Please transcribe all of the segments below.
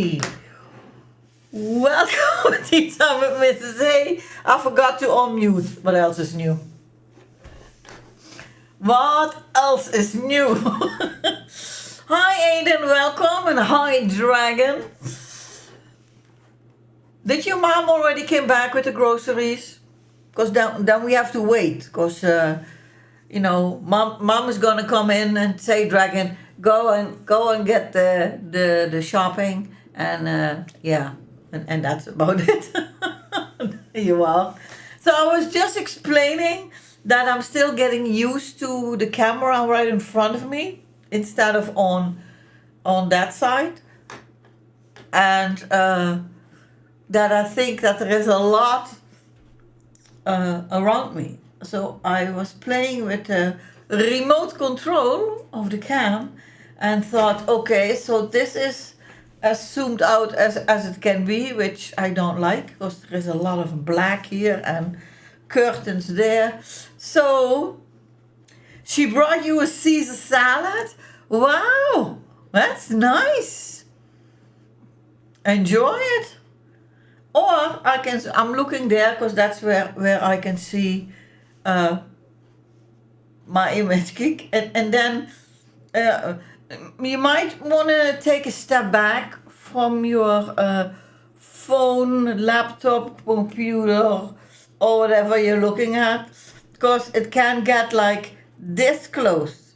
everybody! Welcome to Tea Time with Mrs. A. I forgot to unmute. What else is new? What else is new? Hi Aiden, welcome, and hi Dragon. Did your mom already came back with the groceries? Because then we have to wait. Because you know, mom is gonna come in and say, Dragon, go and get the shopping, and yeah, and that's about it. You are. So I was just explaining that I'm still getting used to the camera right in front of me instead of on that side, and that I think that there is a lot around me. So I was playing with the remote control of the cam and thought, okay, so this is as zoomed out as it can be, which I don't like because there is a lot of black here and curtains there. So she brought you a Caesar salad. Wow, that's nice. Enjoy it. Or I'm looking there because that's where I can see my image kick, and then you might want to take a step back from your phone, laptop, computer, or whatever you're looking at, because it can get like this close.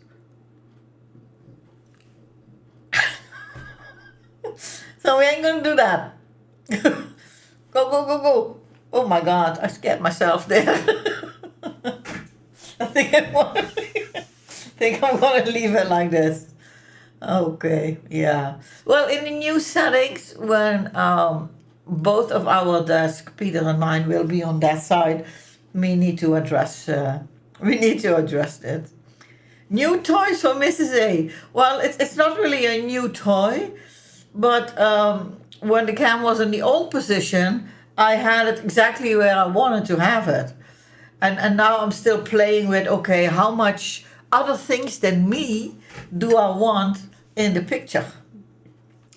So we ain't gonna do that. Go. Oh my God, I scared myself there. I think I'm gonna leave it like this. Okay, yeah. Well, in the new settings, when both of our desks, Peter and mine, will be on that side, we need to address it. New toys for Mrs. A. Well, it's not really a new toy, but when the cam was in the old position, I had it exactly where I wanted to have it. And now I'm still playing with, okay, how much other things than me do I want in the picture?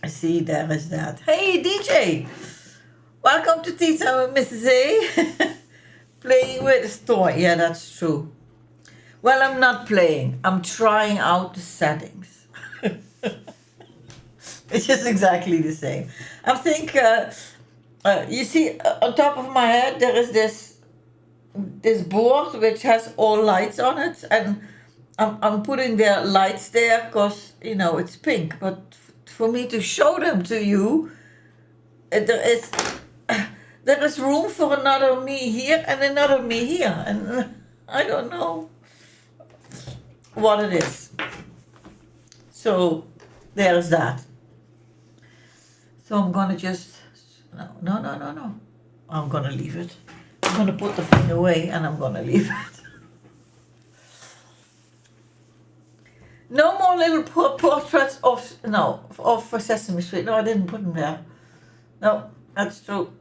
See, there is that. Hey, DJ! Welcome to Tea Time with Mrs. A. Playing with a toy. Yeah, that's true. Well, I'm not playing. I'm trying out the settings. It's just exactly the same. I think, you see, on top of my head, there is this board which has all lights on it, and I'm putting the lights there because, you know, it's pink. But for me to show them to you, there is room for another me here and another me here, and I don't know what it is. So there's that. So I'm gonna just no. I'm gonna leave it. I'm gonna put the thing away and I'm gonna leave it. No more little portraits of Sesame Street. No, I didn't put them there. No, that's true.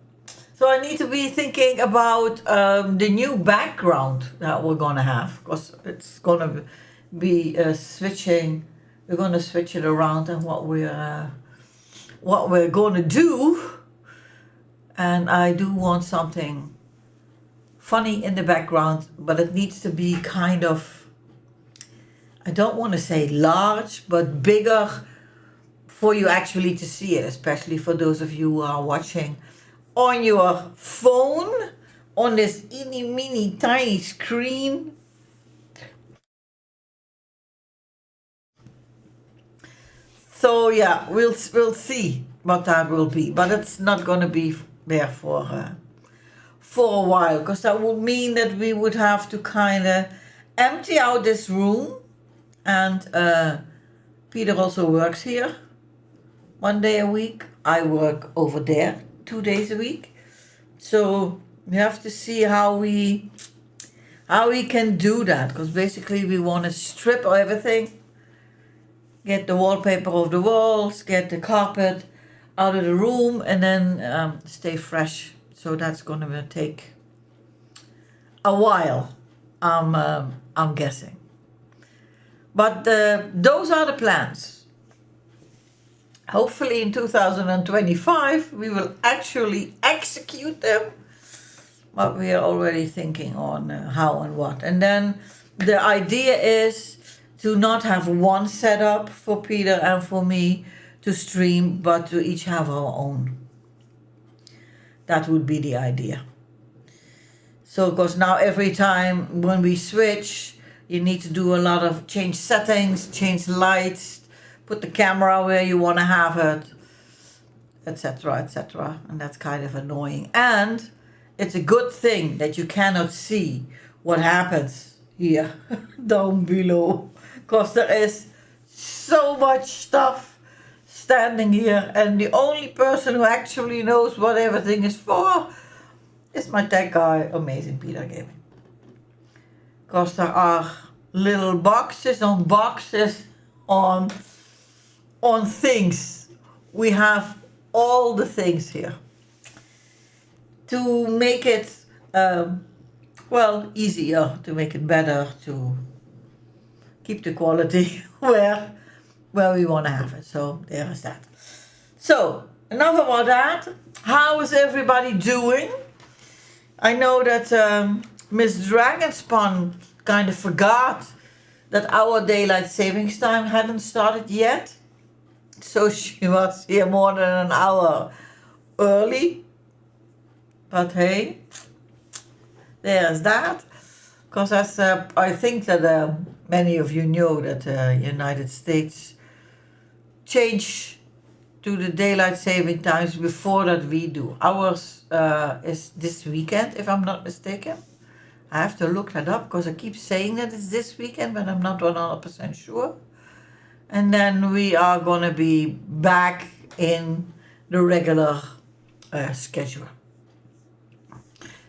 So I need to be thinking about the new background that we're gonna have, because it's gonna be switching. We're gonna switch it around and what we're gonna do. And I do want something funny in the background, but it needs to be kind of, I don't want to say large, but bigger for you actually to see it, especially for those of you who are watching on your phone, on this itty mini tiny screen. So yeah, we'll see what that will be, but it's not going to be there for a while, because that would mean that we would have to kind of empty out this room, and Peter also works here 1 day a week. I work over there 2 days a week, so we have to see how we can do that, because basically we want to strip everything, get the wallpaper off the walls, get the carpet out of the room, and then stay fresh. So that's going to take a while, I'm guessing. But those are the plans. Hopefully in 2025 we will actually execute them, but we are already thinking on how and what. And then the idea is to not have one setup for Peter and for me to stream, but to each have our own. That would be the idea. So because now every time when we switch, you need to do a lot of change settings, change lights, put the camera where you want to have it, etc., etc. And that's kind of annoying. And it's a good thing that you cannot see what happens here down below, because there is so much stuff standing here, and the only person who actually knows what everything is for is my tech guy, Amazing Peter Gaming. Because there are little boxes on boxes on things. We have all the things here to make it easier, to make it better, to keep the quality where we want to have it. So there is that. So enough about that. How is everybody doing? I know that Miss Dragonspan kind of forgot that our daylight savings time hadn't started yet. So she was here more than an hour early. But hey, there's that. Because I think that many of you know that the United States change to the daylight saving times before that we do. Ours is this weekend, if I'm not mistaken. I have to look that up because I keep saying that it's this weekend, but I'm not 100% sure. And then we are going to be back in the regular schedule.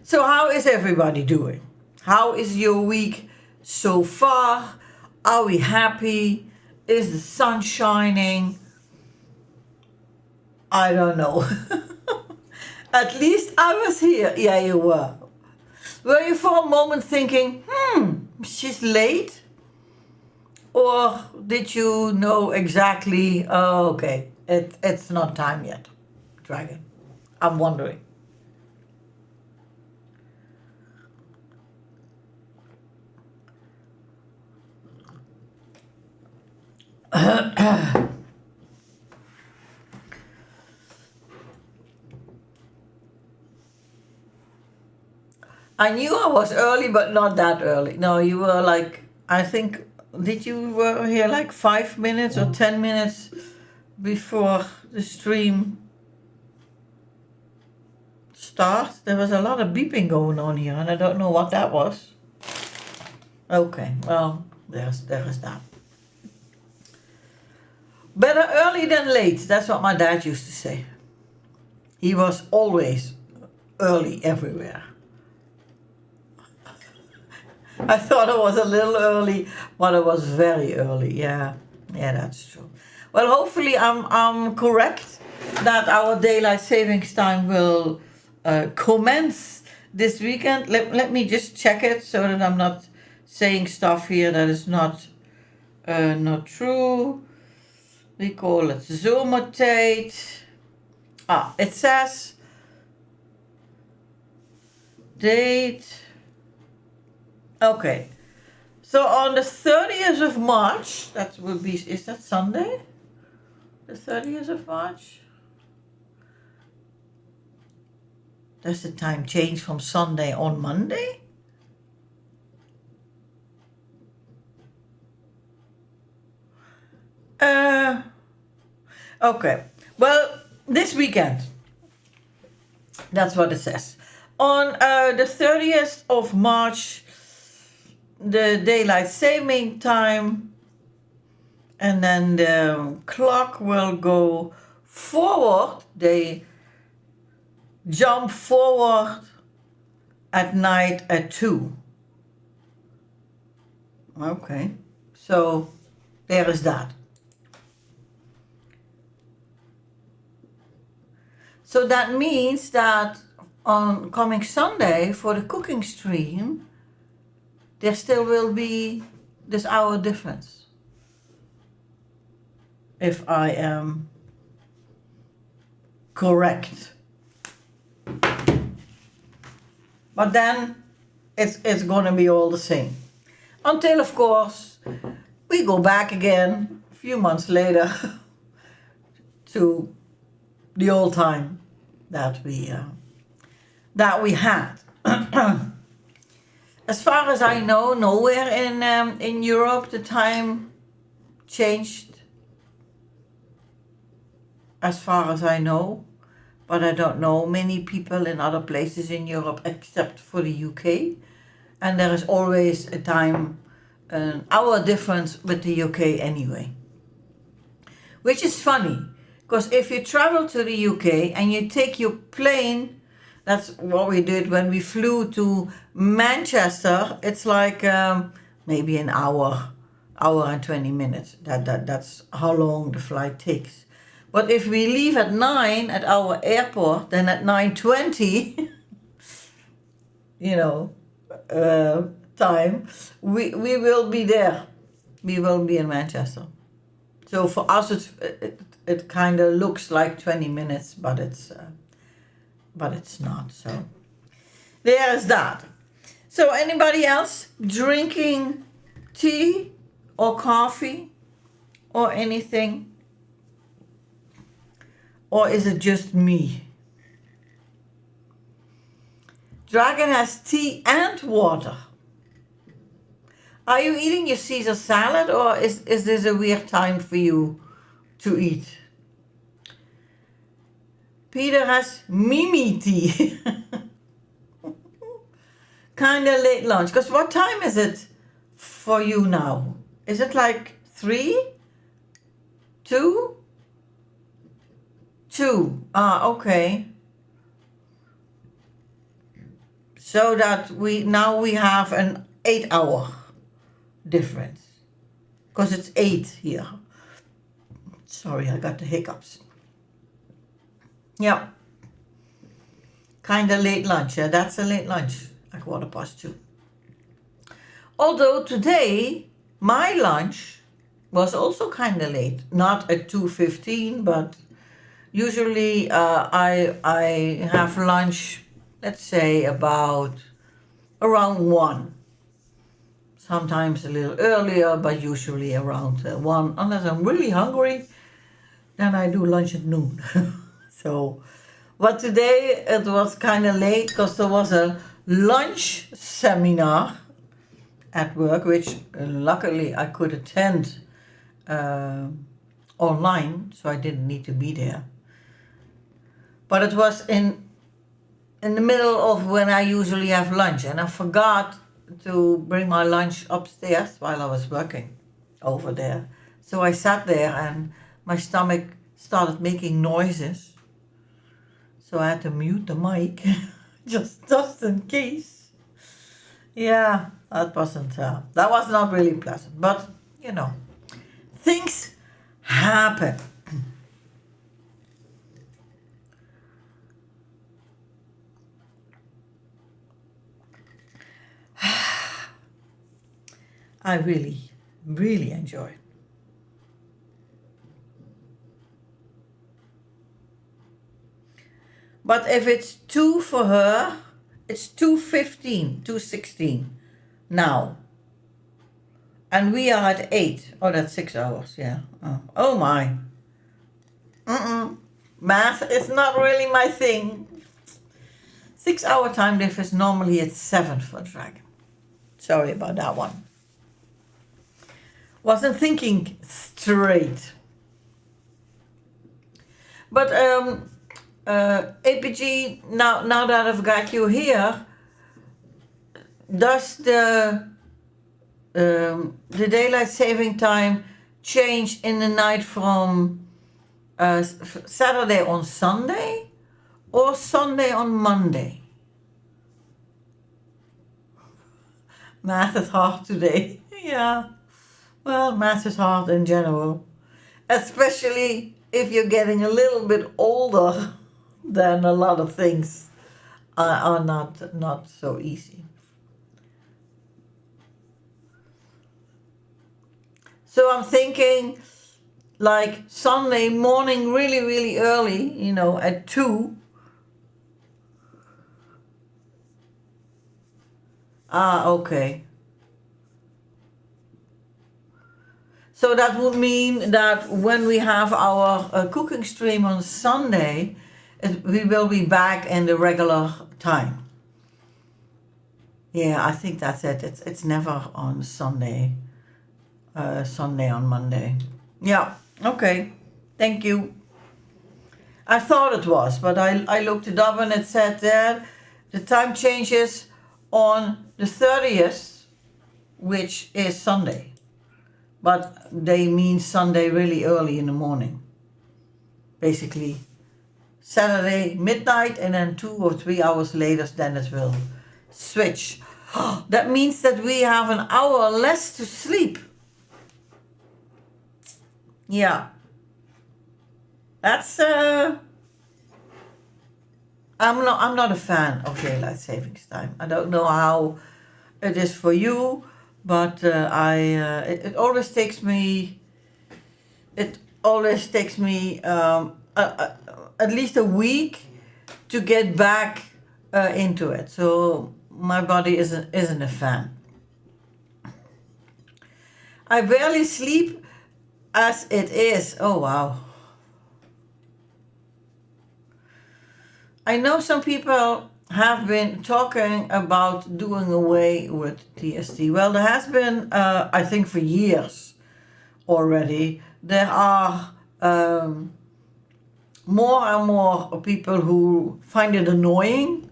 So how is everybody doing? How is your week so far? Are we happy? Is the sun shining? I don't know. At least I was here. Yeah, you were. Were you for a moment thinking, she's late? Or did you know exactly, oh, okay, it's not time yet, Dragon? I'm wondering. I knew I was early, but not that early. No, you were like, I think, did you were here like 5 minutes or 10 minutes before the stream starts? There was a lot of beeping going on here, and I don't know what that was. Okay, well, there is that. Better early than late. That's what my dad used to say. He was always early everywhere. I thought it was a little early, but it was very early. Yeah, that's true. Well, hopefully I'm correct that our daylight savings time will commence this weekend. Let me just check it so that I'm not saying stuff here that is not true. We call it zomertijd. It says date. Okay, so on the 30th of March, that would be, is that Sunday? The 30th of March? Does the time change from Sunday on Monday? Okay, well, this weekend, that's what it says. On the 30th of March, the daylight saving time, and then the clock will go forward. They jump forward at night at 2. Okay, so there is that. So that means that on coming Sunday for the cooking stream, there still will be this hour difference. If I am correct. But then it's gonna be all the same. Until, of course, we go back again a few months later to the old time that we had. As far as I know, nowhere in Europe the time changed. As far as I know, but I don't know many people in other places in Europe except for the UK. And there is always a time, an hour difference with the UK anyway. Which is funny, because if you travel to the UK and you take your plane, that's what we did when we flew to Manchester, it's like maybe an hour and 20 minutes. That's how long the flight takes. But if we leave at 9 at our airport, then at 9:20, time, we will be there. We will be in Manchester. So for us, it kind of looks like 20 minutes, but it's not. So there's that. So anybody else drinking tea or coffee or anything? Or is it just me? Dragon has tea and water. Are you eating your Caesar salad, or is this a weird time for you to eat? Peter has Mimi tea. Kind of late lunch. Because what time is it for you now? Is it like 3? 2? 2. Okay. So that we have an 8-hour difference. Because it's 8 here. Sorry, I got the hiccups. Yeah. Kind of late lunch. Yeah, that's a late lunch. Like 2:15. Although today, my lunch was also kind of late. Not at 2:15, but usually I have lunch, let's say around 1. Sometimes a little earlier, but usually around 1. Unless I'm really hungry, then I do lunch at noon. So, but today it was kind of late because there was a lunch seminar at work, which luckily I could attend online, so I didn't need to be there. But it was in the middle of when I usually have lunch, and I forgot to bring my lunch upstairs while I was working over there. So I sat there and my stomach started making noises. So I had to mute the mic, just in case. Yeah, that was not really pleasant, but things happen. I really, really enjoy it. But if it's 2 for her, it's 2:15, 2:16 now. And we are at 8. Oh, that's 6 hours, yeah. Oh my. Math is not really my thing. 6-hour time difference, normally it's 7 for Dragon. Sorry about that one. Wasn't thinking straight. But APG, now that I've got you here, does the daylight saving time change in the night from Saturday on Sunday or Sunday on Monday? Math is hard today. Yeah. Well, math is hard in general. Especially if you're getting a little bit older, then a lot of things are not so easy. So I'm thinking, like Sunday morning really, really early, you know, at 2. Ah, okay. So that would mean that when we have our cooking stream on Sunday, we will be back in the regular time. Yeah, I think that's it. It's never on Sunday. Sunday on Monday. Yeah, okay. Thank you. I thought it was, but I looked it up and it said there the time changes on the 30th, which is Sunday. But they mean Sunday really early in the morning. Basically, Saturday midnight, and then 2 or 3 hours later, then it will switch. That means that we have an hour less to sleep. Yeah. That's I'm not a fan of daylight savings time. I don't know how it is for you, but it always takes me at least a week to get back into it. So my body isn't a fan. I barely sleep as it is. Oh wow. I know some people have been talking about doing away with TST. Well, there has been, I think for years already, there are more and more people who find it annoying,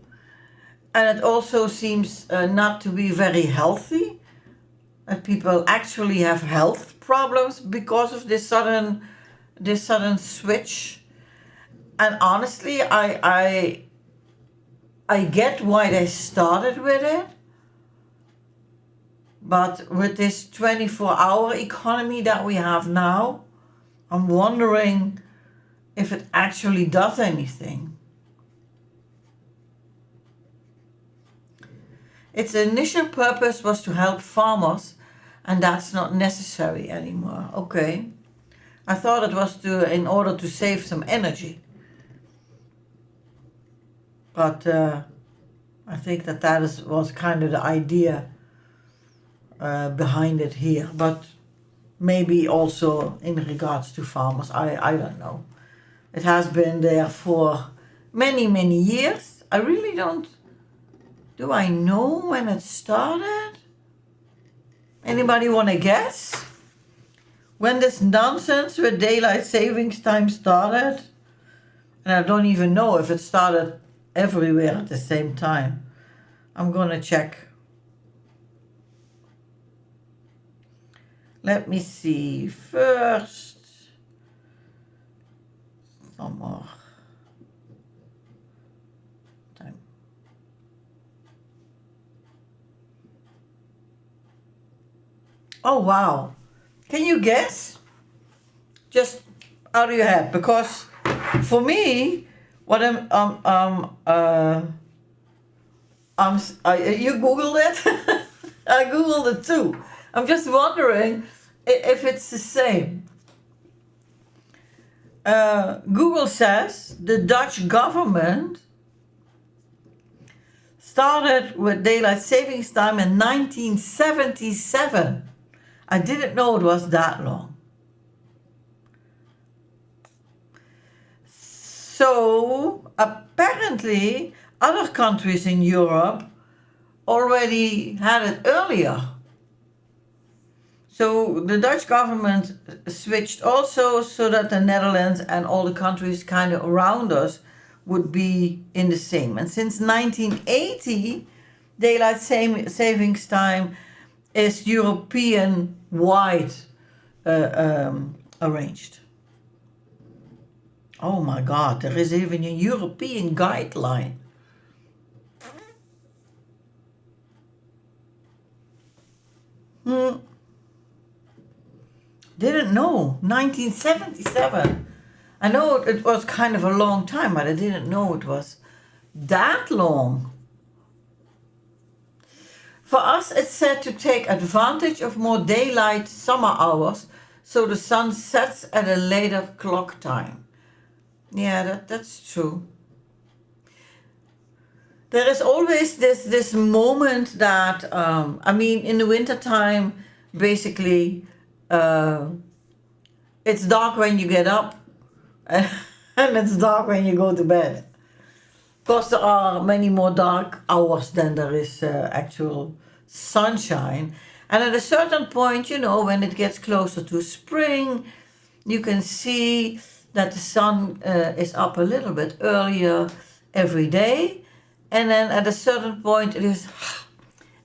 and it also seems not to be very healthy, that people actually have health problems because of this sudden switch. And honestly, I get why they started with it, but with this 24-hour economy that we have now, I'm wondering if it actually does anything. Its initial purpose was to help farmers, and that's not necessary anymore. Okay. I thought it was in order to save some energy. But I think that was kind of the idea behind it here. But maybe also in regards to farmers, I don't know. It has been there for many, many years. I really don't. Do I know when it started? Anybody want to guess? When this nonsense with daylight savings time started? And I don't even know if it started everywhere at the same time. I'm gonna check. Let me see first. Some more time. Oh wow. Can you guess? Just out of your head, because for me, what you Googled it? I Googled it too. I'm just wondering if it's the same. Google says the Dutch government started with daylight savings time in 1977. I didn't know it was that long. So apparently other countries in Europe already had it earlier. So the Dutch government switched also so that the Netherlands and all the countries kind of around us would be in the same. And since 1980, daylight savings time is European-wide arranged. Oh my God, there is even a European guideline. Didn't know. 1977. I know it was kind of a long time, but I didn't know it was that long. For us, it's said to take advantage of more daylight summer hours so the sun sets at a later clock time. Yeah, that's true. There is always this moment that I mean, in the wintertime, basically, uh, it's dark when you get up, and it's dark when you go to bed. Because there are many more dark hours than there is actual sunshine. And at a certain point, when it gets closer to spring, you can see that the sun is up a little bit earlier every day. And then at a certain point,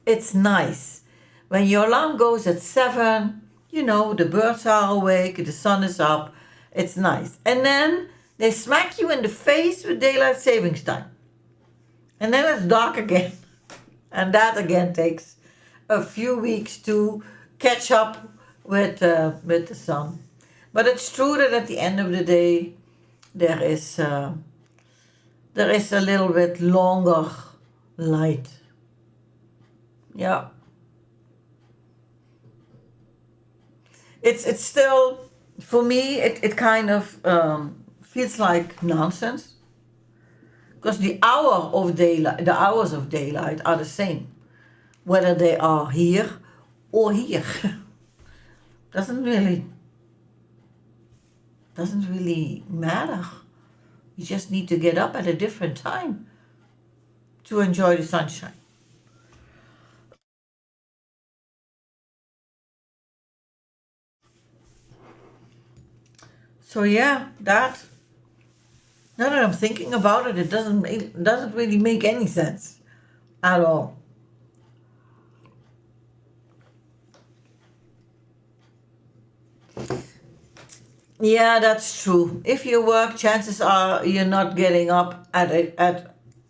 it's nice. When your alarm goes at 7, the birds are awake, the sun is up, it's nice. And then they smack you in the face with daylight savings time. And then it's dark again. And that again takes a few weeks to catch up with the sun. But it's true that at the end of the day, there is a little bit longer light. Yeah. It's still, for me, it kind of feels like nonsense. Because the hours of daylight are the same, whether they are here or here. doesn't really matter. You just need to get up at a different time to enjoy the sunshine. So yeah, now that I'm thinking about it, it doesn't really make any sense at all. Yeah, that's true. If you work, chances are you're not getting up at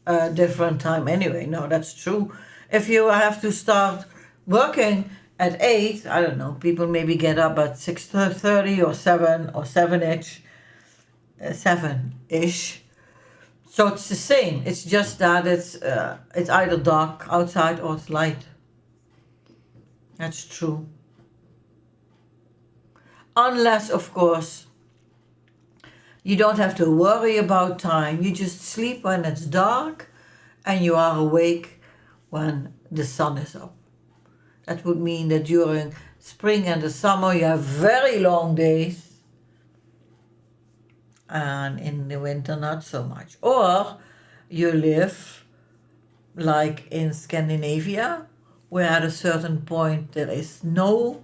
a different time anyway. No, that's true. If you have to start working at 8, I don't know, people maybe get up at 6:30 or 7 or 7-ish. 7-ish. So it's the same. It's just that it's either dark outside or it's light. That's true. Unless, of course, you don't have to worry about time. You just sleep when it's dark and you are awake when the sun is up. That would mean that during spring and the summer you have very long days, and in the winter not so much. Or you live like in Scandinavia, where at a certain point there is no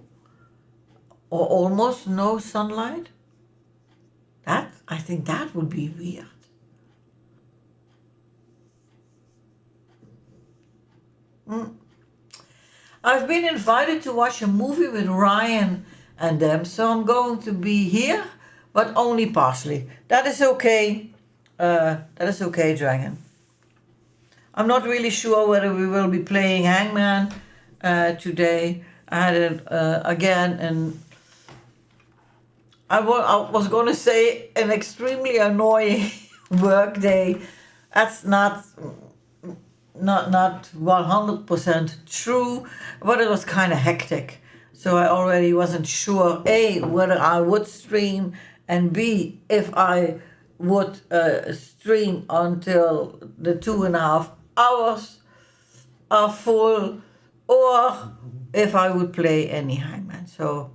or almost no sunlight. I think that would be weird. I've been invited to watch a movie with Ryan and them, so I'm going to be here, but only partially. That is okay. Dragon. I'm not really sure whether we will be playing Hangman today. I had it again, and I was going to say an extremely annoying work day. That's not 100% true, but it was kind of hectic. So I already wasn't sure, A, whether I would stream, and B, if I would stream until the 2.5 hours are full, or if I would play any Hangman. So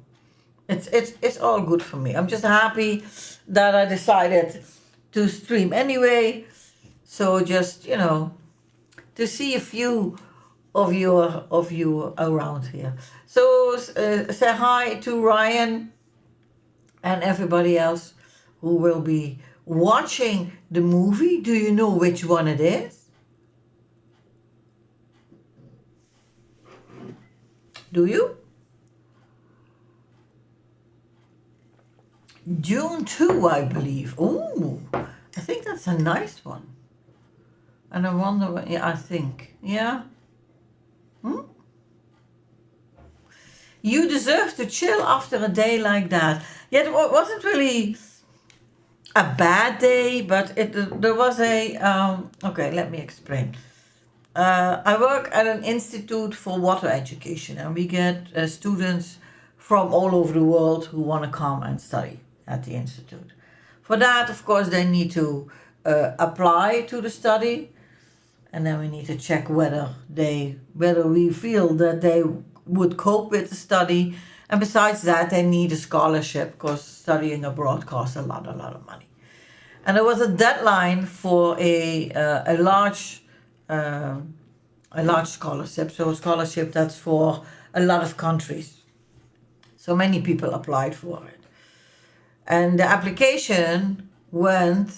it's all good for me. I'm just happy that I decided to stream anyway. So just, to see a few of you around here. So say hi to Ryan and everybody else who will be watching the movie. Do you know which one it is? Do you? June 2, I believe. Ooh, I think that's a nice one. And I wonder what, yeah, I think, yeah. You deserve to chill after a day like that. Yeah, it wasn't really a bad day, but there was okay, let me explain. I work at an institute for water education, and we get students from all over the world who want to come and study at the Institute. For that, of course, they need to apply to the study, and then we need to check whether we feel that they would cope with the study. And besides that, they need a scholarship, because studying abroad costs a lot of money. And there was a deadline for a large scholarship, so a scholarship that's for a lot of countries. So many people applied for it. And the application went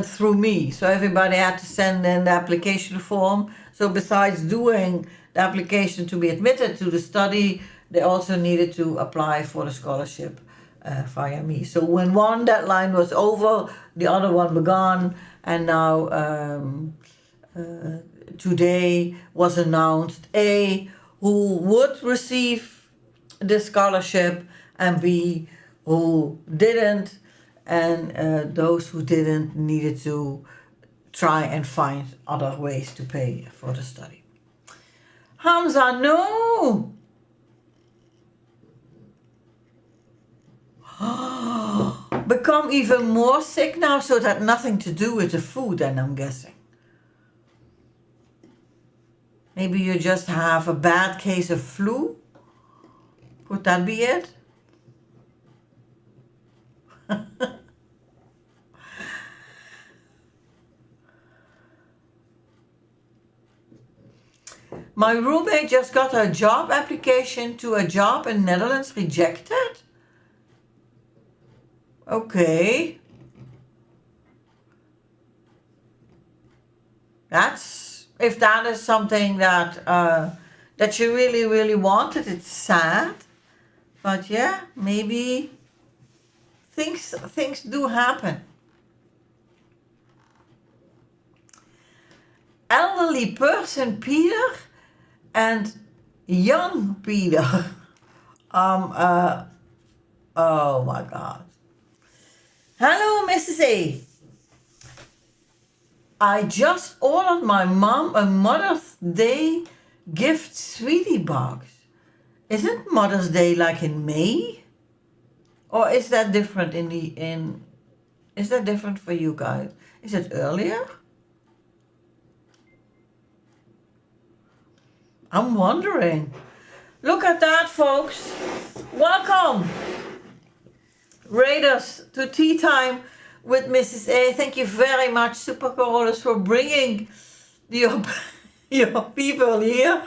through me. So everybody had to send in the application form. So besides doing the application to be admitted to the study, they also needed to apply for the scholarship via me. So when one deadline was over, the other one began, and now today was announced A, who would receive the scholarship, and B, who didn't, and those who didn't needed to try and find other ways to pay for the study. Hamza, no! Become even more sick now, so that nothing to do with the food, then I'm guessing. Maybe you just have a bad case of flu? Could that be it? My roommate just got her job application to a job in Netherlands rejected. Okay. If that is something that that you really wanted, it's sad. But yeah, maybe things do happen. Elderly person Peter and young Peter. Oh my God. Hello, Mrs. A. I just ordered my mom a Mother's Day gift sweetie box. Isn't Mother's Day like in May? Or is that different is that different for you guys? Is it earlier? I'm wondering. Look at that, folks. Welcome, Raiders, to Tea Time with Mrs. A. Thank you very much, Super Corollas, for bringing your people here.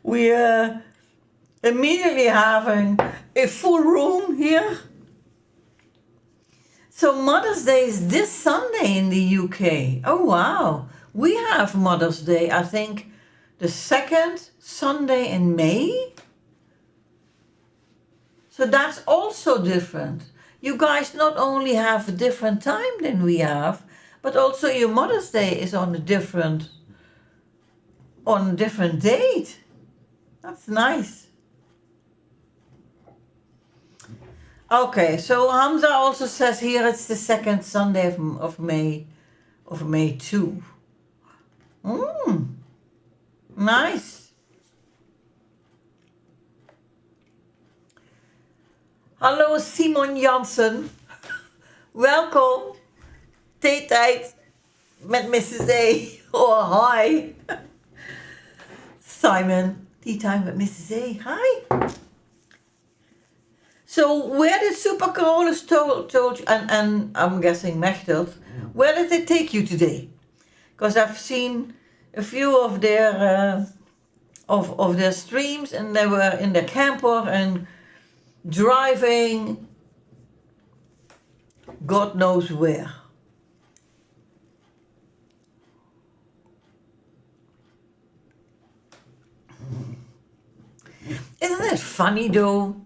We are immediately having a full room here. So Mother's Day is this Sunday in the UK. Oh wow. We have Mother's Day, I think, the second Sunday in May. So that's also different. You guys not only have a different time than we have, but also your Mother's Day is on a different date. That's nice. Okay, so Hamza also says here it's the second Sunday of May too. Nice. Hallo Simon Jansen. Welkom. Theetijd met Mrs. A. Oh, hi. Simon, tea time with Mrs. A. Hi. So where did Super Corollas told you, and I'm guessing Mechtelt, where did they take you today? Because I've seen a few of their streams, and they were in their camper and driving God knows where. Isn't it funny though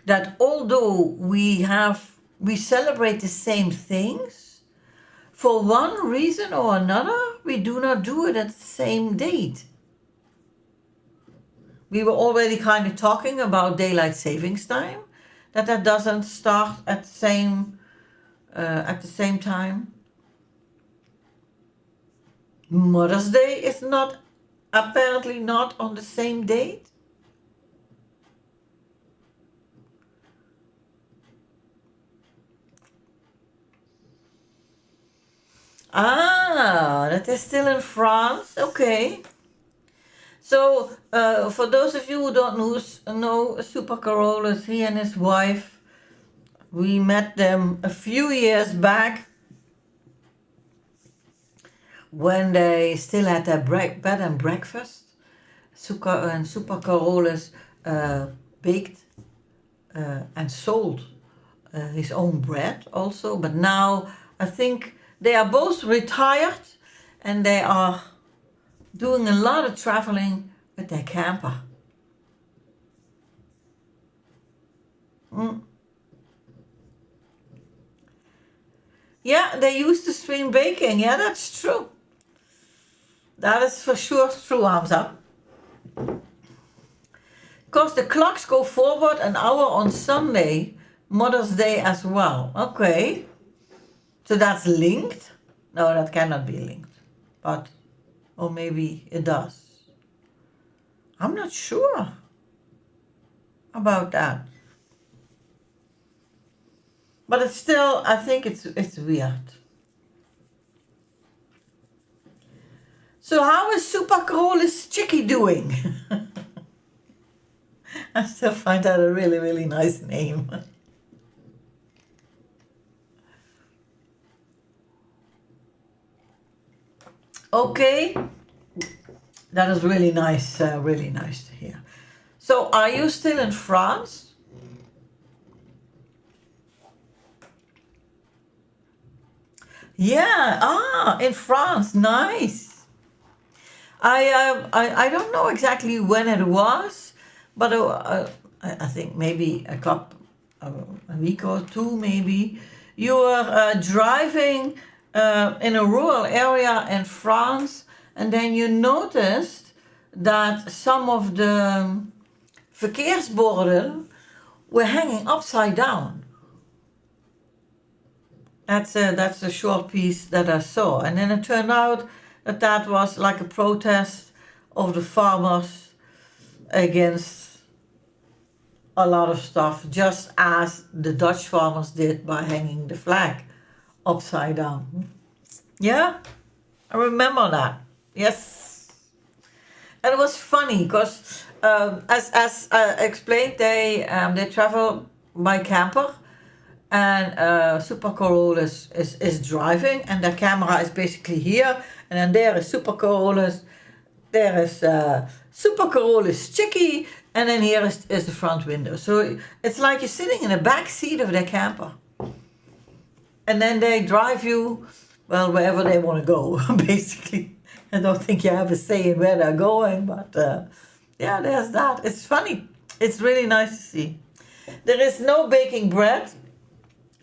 that although we celebrate the same things, for one reason or another we do not do it at the same date? We were already kind of talking about daylight savings time, that doesn't start at the same time. Mother's Day is not Apparently not on the same date. Ah, that is still in France. Okay. So, for those of you who don't know Super Carolus, he and his wife, we met them a few years back when they still had their bed and breakfast. Super Carolus baked and sold his own bread also, but now I think they are both retired and they are doing a lot of traveling with their camper. Mm. Yeah, they used to stream baking. Yeah, that's true. That is for sure true, Hamza. Because the clocks go forward an hour on Sunday, Mother's Day as well. Okay. So that's linked? No, that cannot be linked. But, or maybe it does. I'm not sure about that. But it's still, I think it's weird. So how is Super Carolus Chicky doing? I still find that a really, really nice name. Okay, that is really nice to hear. So are you still in France? Yeah, in France, nice. I don't know exactly when it was, but I think maybe a week or two maybe. You were driving in a rural area in France, and then you noticed that some of the verkeersborden were hanging upside down. That's a short piece that I saw, and then it turned out that that was like a protest of the farmers against a lot of stuff, just as the Dutch farmers did by hanging the flag upside down. Yeah, I remember that. Yes, and it was funny because, as I explained, they travel by camper, and Super Carolus is driving, and the camera is basically here, and then there is Super Carolus, there is Super Carolus Chicky, and then here is the front window. So it's like you're sitting in the back seat of their camper, and then they drive you, well, wherever they want to go, basically. I don't think you have a say in where they're going, but yeah, there's that. It's funny. It's really nice to see. There is no baking bread,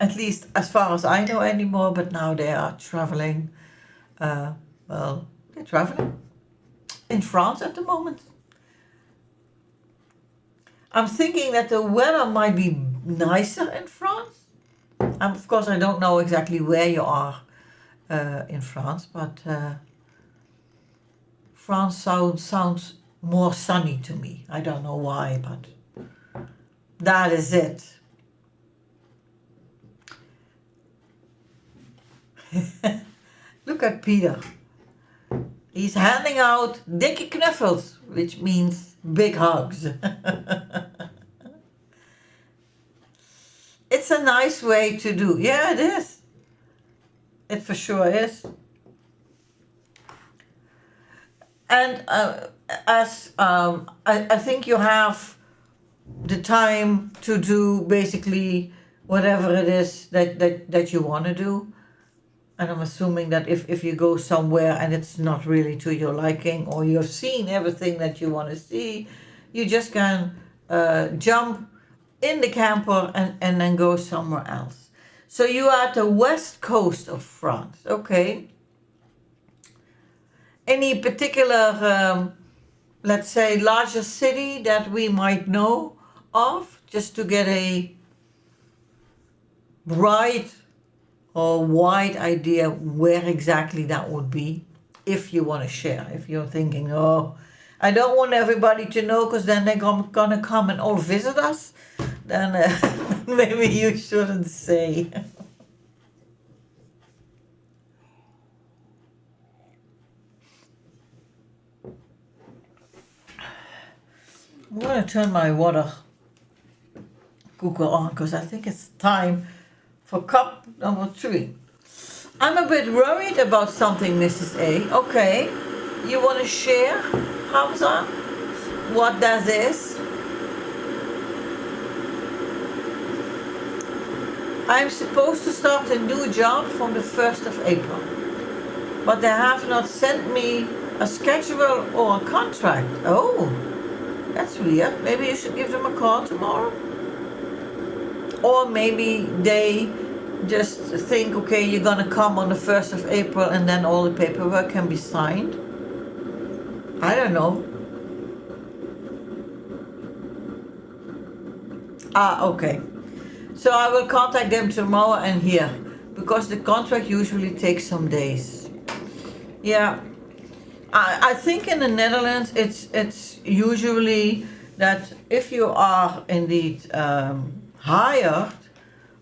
at least as far as I know anymore, but now they are traveling. They're traveling in France at the moment. I'm thinking that the weather might be nicer in France. Of course, I don't know exactly where you are in France, but France sounds more sunny to me. I don't know why, but that is it. Look at Peter. He's handing out dikke knuffels, which means big hugs. It's a nice way to do. Yeah, it is. It for sure is. And I think you have the time to do basically whatever it is that you want to do. And I'm assuming that if you go somewhere and it's not really to your liking, or you've seen everything that you want to see, you just can jump in the camper and then go somewhere else. So you are at the west coast of France, okay? Any particular, let's say, larger city that we might know of, just to get a bright or wide idea where exactly that would be? if you want to share. If you're thinking, oh, I don't want everybody to know because then they're gonna come and all visit us, then maybe you shouldn't say. I'm gonna turn my water cooker on because I think it's time for cup number 3. I'm a bit worried about something, Mrs. A. Okay, you want to share, Hamza, what that is? I'm supposed to start a new job from the 1st of April, but they have not sent me a schedule or a contract. Oh, that's weird. Maybe you should give them a call tomorrow. Or maybe they just think, okay, you're gonna come on the 1st of April and then all the paperwork can be signed. I don't know. Okay. So I will contact them tomorrow and hear, because the contract usually takes some days. Yeah. I think in the Netherlands it's usually that if you are indeed hired,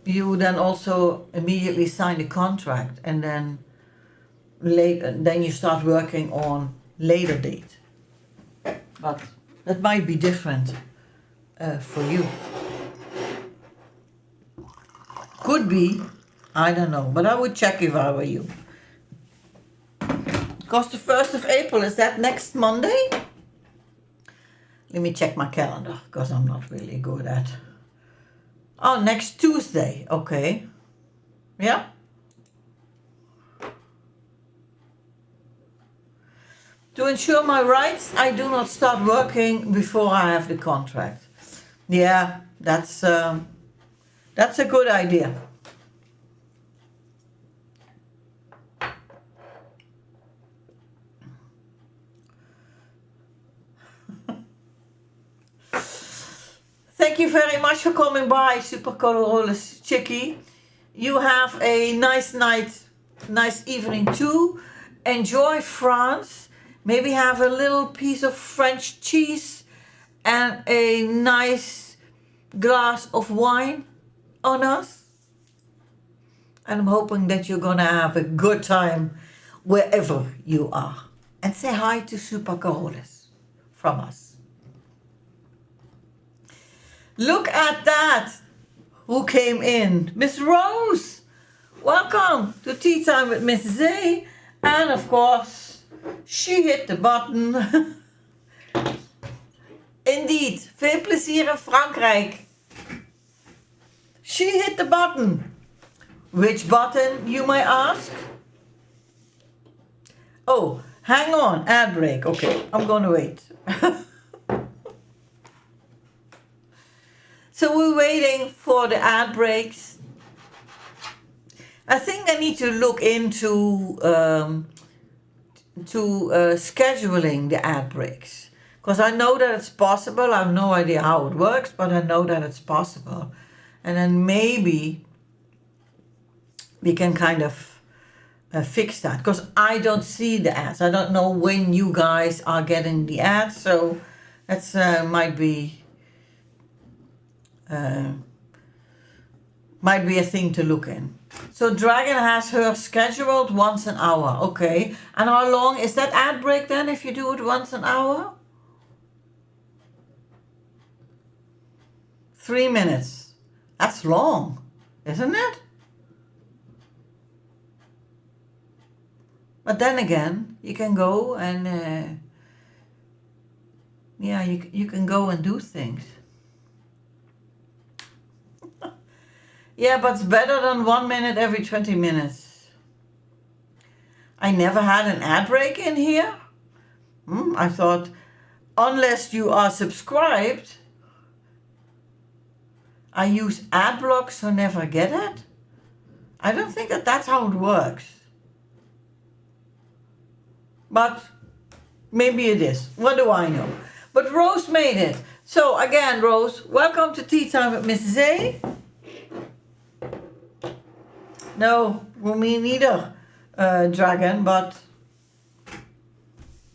you then also immediately sign the contract, and then then you start working on later date. But that might be different for you. Could be, I don't know, but I would check if I were you. Because the 1st of April, is that next Monday? Let me check my calendar, because I'm not really good at. Oh, next Tuesday, okay. Yeah? To ensure my rights, I do not start working before I have the contract. Yeah, that's a good idea. Thank you very much for coming by, Super Colorless Chickie. You have a nice night, nice evening too. Enjoy France. Maybe have a little piece of French cheese and a nice glass of wine on us. And I'm hoping that you're gonna have a good time wherever you are. And say hi to Super Colorless from us. Look at that! Who came in? Miss Rose! Welcome to Tea Time with Mrs. A. And of course, she hit the button. Indeed, veel plezier in Frankrijk. She hit the button. Which button, you may ask? Oh, hang on, ad break. Okay, I'm gonna wait. So we're waiting for the ad breaks. I think I need to look into scheduling the ad breaks, because I know that it's possible. I have no idea how it works, but I know that it's possible. And then maybe we can kind of fix that, because I don't see the ads. I don't know when you guys are getting the ads, so that's might be a thing to look in. So Dragon has her scheduled once an hour. Okay. And how long is that ad break then if you do it once an hour? 3 minutes. That's long, isn't it? But then again, you can go and yeah, you can go and do things. Yeah, but it's better than 1 minute every 20 minutes. I never had an ad break in here. I thought, unless you are subscribed, I use ad block, so never get it. I don't think that that's how it works. But maybe it is. What do I know? But Rose made it. So again, Rose, welcome to Tea Time with Mrs. A. No, well, me neither, Dragon, but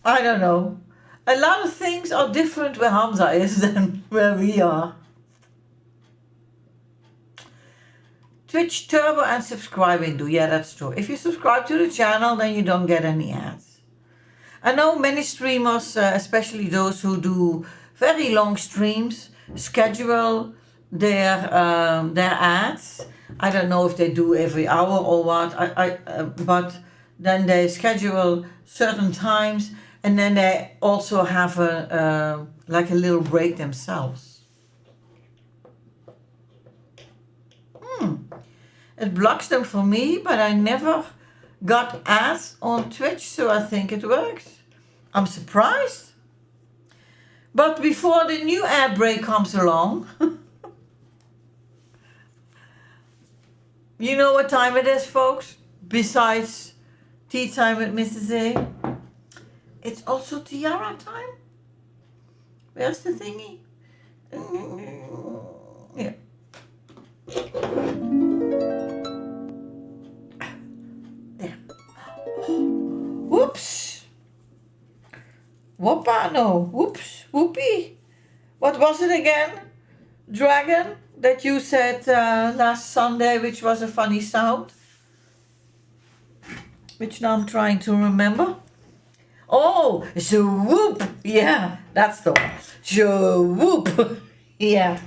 I don't know. A lot of things are different where Hamza is than where we are. Twitch Turbo and subscribing do. Yeah, that's true. If you subscribe to the channel, then you don't get any ads. I know many streamers, especially those who do very long streams, schedule their ads. I don't know if they do every hour or what. But then they schedule certain times, and then they also have a like a little break themselves. It blocks them for me, but I never got ads on Twitch, so I think it works. I'm surprised. But before the new ad break comes along, you know what time it is, folks? Besides tea time with Mrs. A, it's also tiara time. Where's the thingy? Yeah. There. Whoops. Whoopa, no. Whoops. Whoopie. What was it again? Dragon? That you said last Sunday, which was a funny sound. Which now I'm trying to remember. Oh, swoop. Yeah, that's the one. Swoop. Yeah.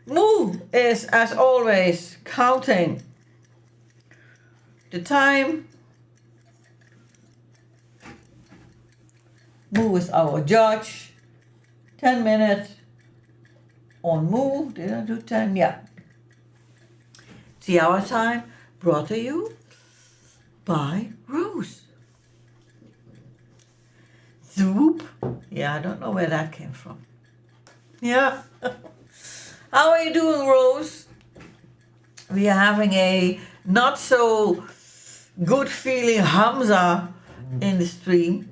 Moo is, as always, counting the time. Moo is our judge. 10 minutes on Moo. Did I do 10? Yeah. Tiara time brought to you by Rose. Swoop. Yeah, I don't know where that came from. Yeah. How are you doing, Rose? We are having a not so good feeling Hamza in the stream.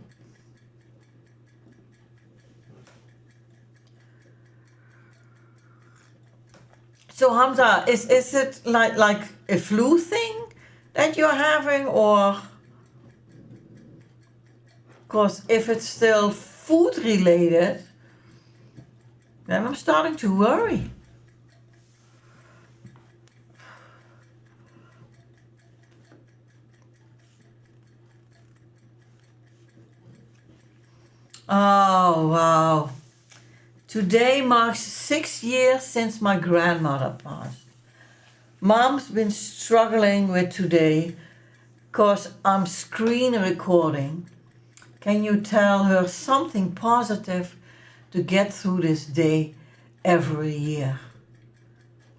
So Hamza, is it like a flu thing that you're having, or? Because if it's still food related, then I'm starting to worry. Oh, wow. Today marks 6 years since my grandmother passed. Mom's been struggling with today because I'm screen recording. Can you tell her something positive to get through this day every year?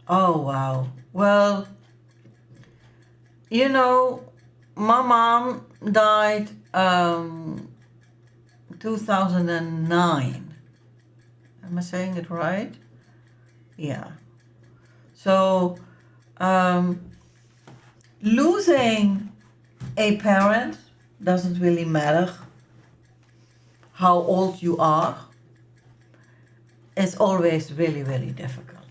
Oh, wow. Well, you know, my mom died 2009. Am I saying it right? Yeah. So, losing a parent doesn't really matter how old you are. It's always really, really difficult.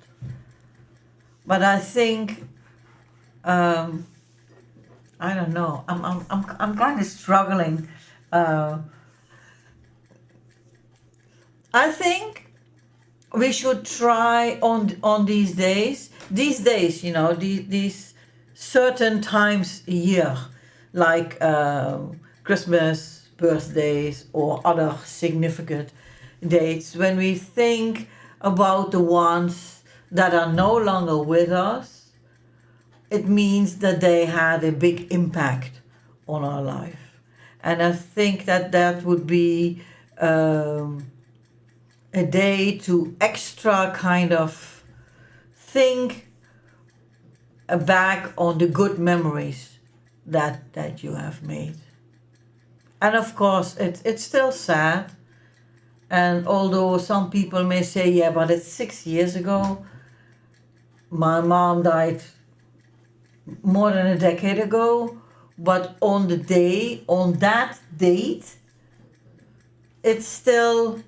But I think, I don't know. I'm kind of struggling. I think we should try on these days, you know, these certain times a year, like Christmas, birthdays, or other significant dates, when we think about the ones that are no longer with us. It means that they had a big impact on our life. And I think that would be a day to extra kind of think back on the good memories that you have made. And of course, it's still sad. And although some people may say, yeah, but it's 6 years ago, my mom died more than a decade ago, but on that date, it's still,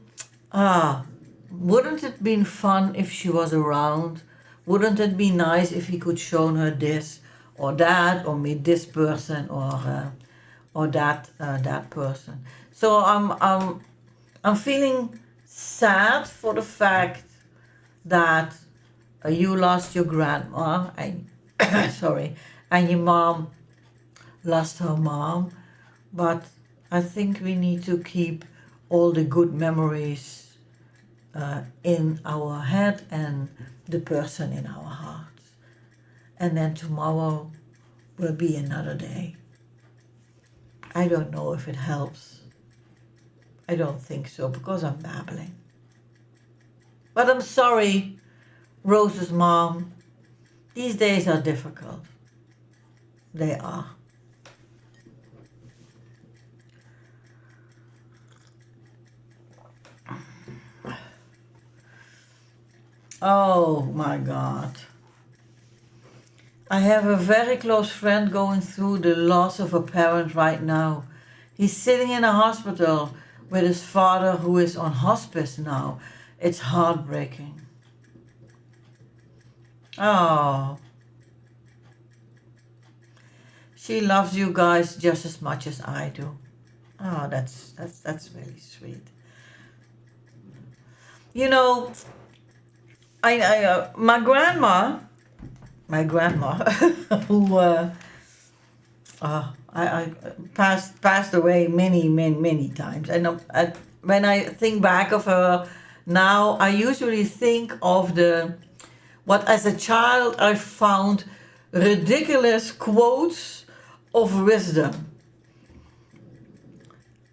wouldn't it been fun if she was around? Wouldn't it be nice if he could show her this or that, or meet this person, or that person? So I'm feeling sad for the fact that you lost your grandma and sorry, and your mom lost her mom, but I think we need to keep all the good memories in our head and the person in our hearts. And then tomorrow will be another day. I don't know if it helps. I don't think so, because I'm babbling. But I'm sorry, Rose's mom. These days are difficult. They are. Oh my God. I have a very close friend going through the loss of a parent right now. He's sitting in a hospital with his father, who is on hospice now. It's heartbreaking. Oh. She loves you guys just as much as I do. Oh, that's really sweet. You know, my grandma, who I passed away many times. And when I think back of her now, I usually think of what as a child I found ridiculous quotes of wisdom.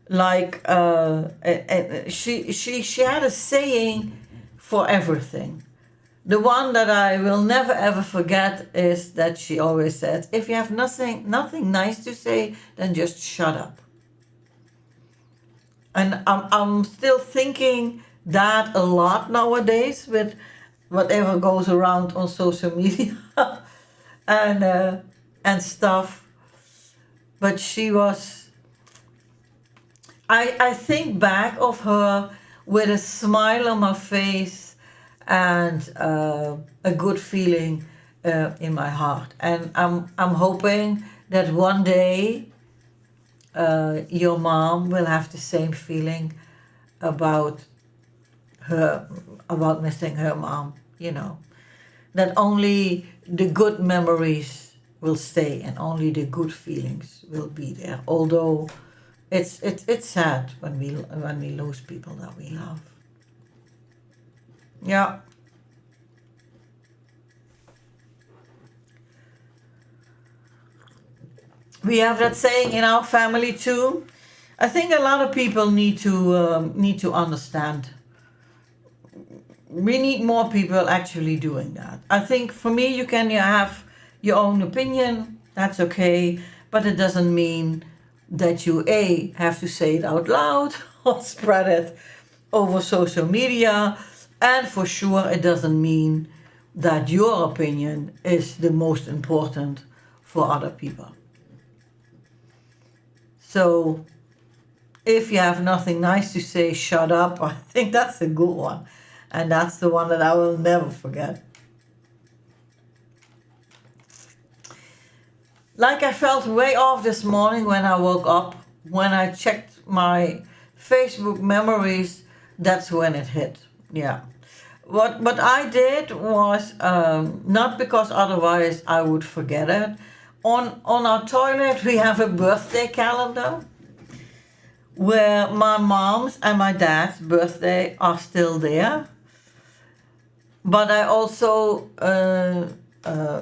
Like she had a saying for everything. The one that I will never ever forget is that she always said, if you have nothing nice to say, then just shut up. And I'm still thinking that a lot nowadays with whatever goes around on social media and stuff. But she was, I think back of her with a smile on my face and a good feeling in my heart. And I'm hoping that one day your mom will have the same feeling about missing her mom, that only the good memories will stay and only the good feelings will be there. Although it's sad when we lose people that we love. Yeah. We have that saying in our family too. I think a lot of people need to understand. We need more people actually doing that. I think for me, you can have your own opinion. That's okay, but it doesn't mean that you have to say it out loud or spread it over social media. And for sure, it doesn't mean that your opinion is the most important for other people. So if you have nothing nice to say, shut up. I think that's a good one. And that's the one that I will never forget. Like I felt way off this morning when I woke up. When I checked my Facebook memories, that's when it hit. Yeah. What I did was, not because otherwise I would forget it. On our toilet we have a birthday calendar where my mom's and my dad's birthday are still there. But I also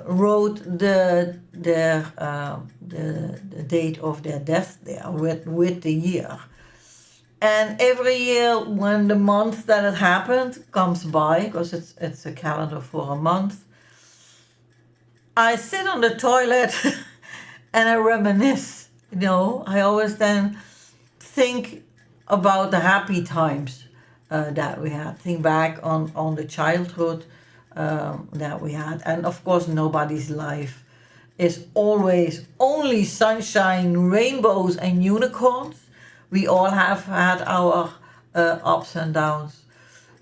wrote the date of their death there with the year. And every year when the month that it happened comes by, because it's a calendar for a month, I sit on the toilet and I reminisce. I always then think about the happy times that we had. Think back on the childhood that we had. And of course, nobody's life is always only sunshine, rainbows, and unicorns. We all have had our ups and downs.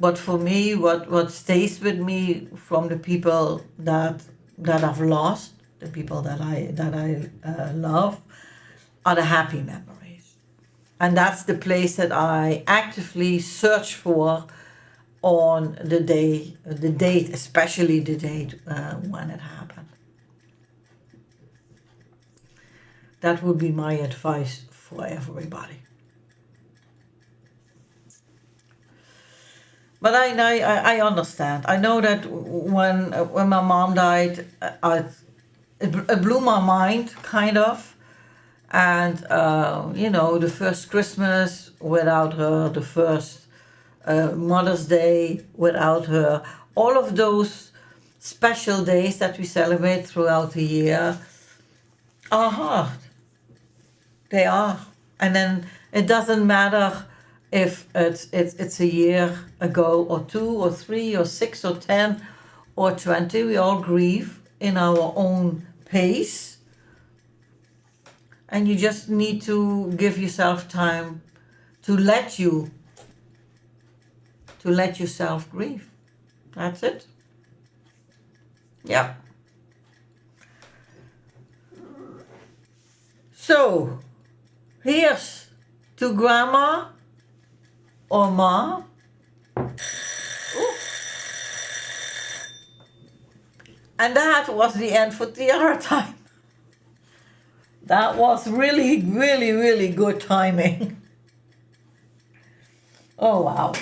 But for me, what stays with me from the people that I've lost, the people that I love, are the happy memories. And that's the place that I actively search for on the date, especially the date when it happened. That would be my advice for everybody. But I understand. I know that when my mom died, it blew my mind, kind of. And the first Christmas without her, the first Mother's Day without her, all of those special days that we celebrate throughout the year are hard. They are. And then it doesn't matter if it's a year ago or 2 or 3 or 6 or 10 or 20. We all grieve in our own pace. And you just need to give yourself time to let yourself grieve. That's it. Yeah. So, here's to Grandma or Ma. Ooh. And that was the end for tiara time. That was really, really, really good timing. Oh, wow.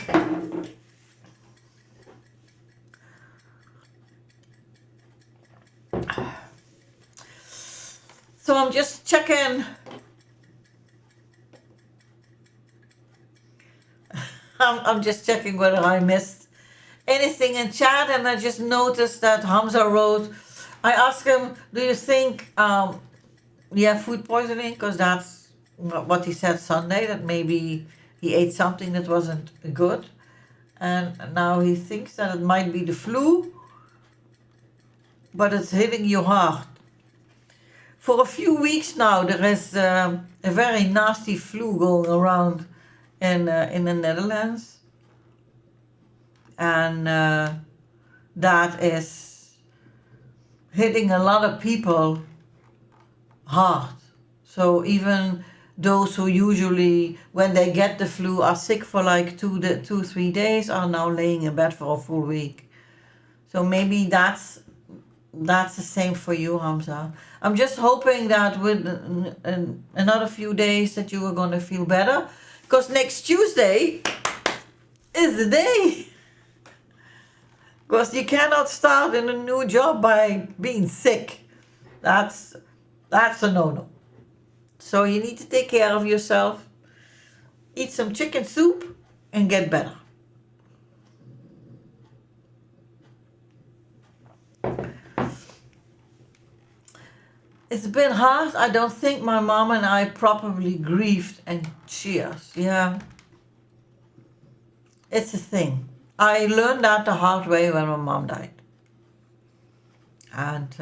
So I'm just checking. I'm just checking whether I missed anything in chat, and I just noticed that Hamza wrote, I asked him, do you think food poisoning? Because that's what he said Sunday, that maybe he ate something that wasn't good. And now he thinks that it might be the flu, but it's hitting you hard. For a few weeks now, there is a very nasty flu going around in the Netherlands. And that is hitting a lot of people hard. So even those who usually, when they get the flu, are sick for like 2-3 days, are now laying in bed for a full week. So maybe that's the same for you, Hamza. I'm just hoping that with another few days that you are going to feel better, because next Tuesday is the day. Because you cannot start in a new job by being sick. That's a no-no. So you need to take care of yourself, eat some chicken soup, and get better. It's been hard. I don't think my mom and I properly grieved, and cheers. Yeah. It's a thing. I learned that the hard way when my mom died. And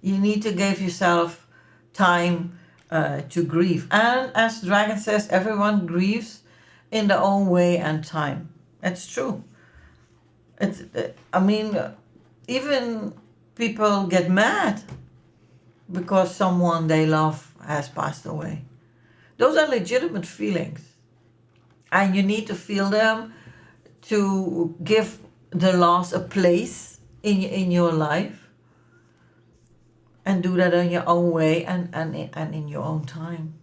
you need to give yourself time to grieve. And as Dragon says, everyone grieves in their own way and time. It's true. Even people get mad because someone they love has passed away. Those are legitimate feelings. And you need to feel them to give the loss a place in your life. And do that in your own way and in your own time.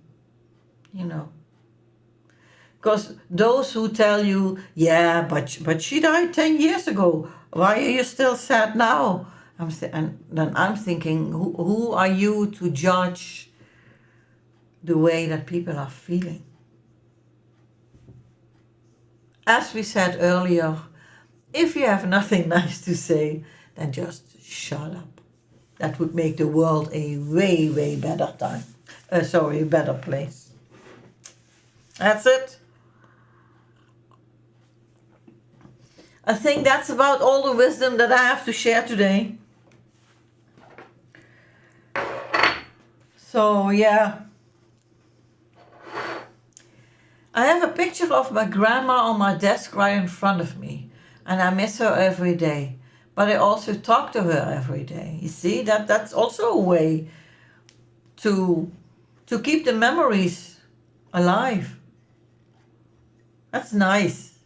Because those who tell you, yeah, but she died 10 years ago. Why are you still sad now? And then I'm thinking, who are you to judge the way that people are feeling? As we said earlier, if you have nothing nice to say, then just shut up. That would make the world a way, way better time. A better place. That's it. I think that's about all the wisdom that I have to share today. So, yeah. I have a picture of my grandma on my desk right in front of me. And I miss her every day. But I also talk to her every day. You see, that's also a way to keep the memories alive. That's nice.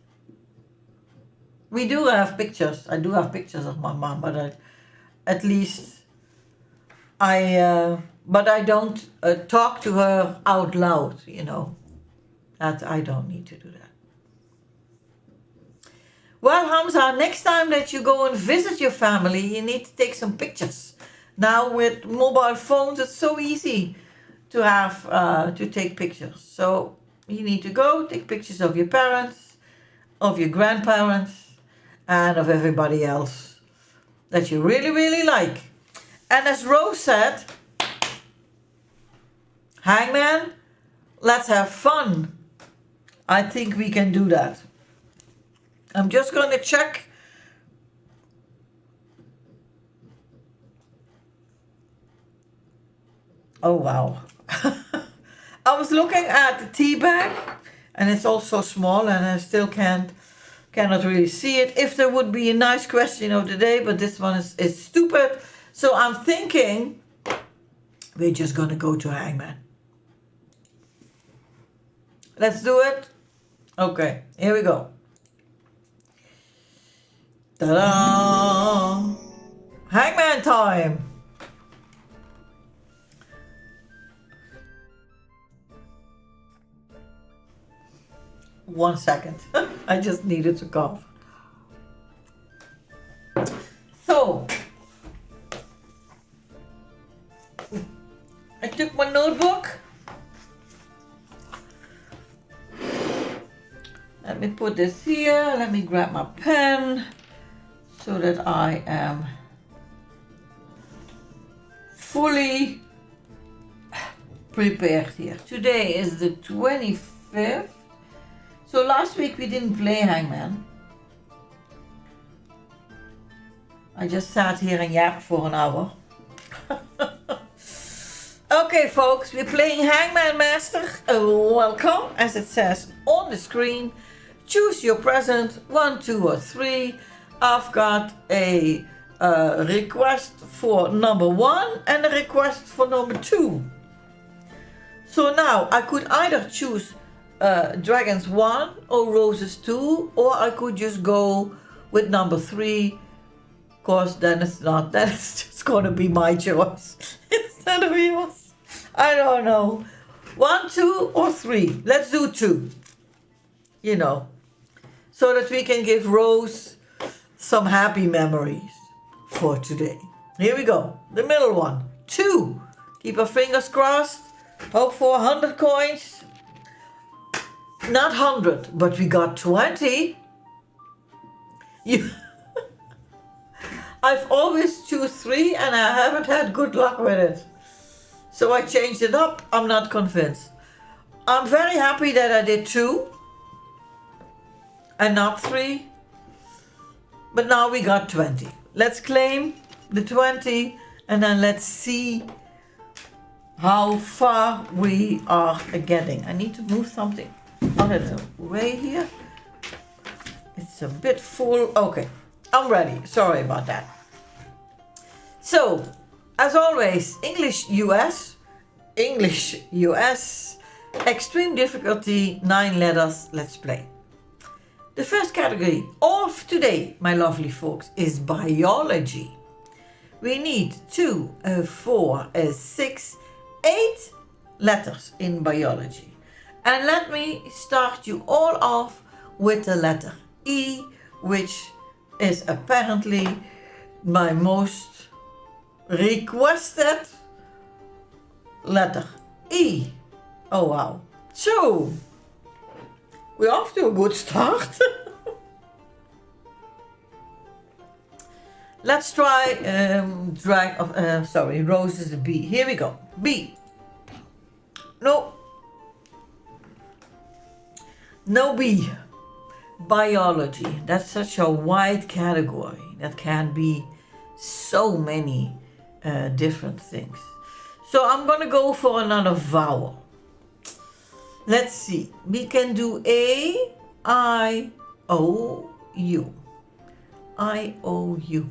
We do have pictures. I do have pictures of my mom, but at least but I don't talk to her out loud, you know. That I don't need to do that. Well, Hamza, next time that you go and visit your family, you need to take some pictures. Now with mobile phones, it's so easy to have to take pictures. So you need to go take pictures of your parents, of your grandparents, and of everybody else that you really, really like. And as Rose said, Hangman, let's have fun. I think we can do that. I'm just going to check. Oh, wow. I was looking at the tea bag and it's also small and I still cannot really see it. If there would be a nice question of the day, but this one is stupid. So I'm thinking we're just going to go to Hangman. Let's do it. Okay, here we go. Ta-da! Hangman time! One second. I just needed to cough. So, I took my notebook. Let me put this here. Let me grab my pen so that I am fully prepared here. Today is the 25th. So last week we didn't play Hangman. I just sat here and yapped for an hour. Okay, folks, we're playing Hangman Master. Welcome, as it says on the screen. Choose your present, 1, 2, or 3. I've got a request for number 1 and a request for number 2. So now I could either choose Dragons 1 or Roses 2, or I could just go with number 3, because then it's just going to be my choice instead of yours. I don't know. 1, 2, or 3. Let's do 2. You know, so that we can give Rose some happy memories for today. Here we go. The middle one. 2. Keep our fingers crossed. Hope for 100 coins. Not 100, but we got 20. I've always choose 3 and I haven't had good luck with it. So I changed it up. I'm not convinced. I'm very happy that I did 2 and not 3. But now we got 20. Let's claim the 20 and then let's see how far we are getting. I need to move something out of the way here. It's a bit full. Okay, I'm ready. Sorry about that. So, as always, English US, extreme difficulty, 9 letters. Let's play. The first category of today, my lovely folks, is biology. We need 2, 4, 6, 8 letters in biology. And let me start you all off with the letter E, which is apparently my most requested letter. E. Oh wow. So, we're off to a good start. Let's try Rose is a B. Here we go. B. No. No B. Biology. That's such a wide category. That can be so many different things. So I'm gonna go for another vowel. Let's see. We can do A, I, O, U. I, O, U.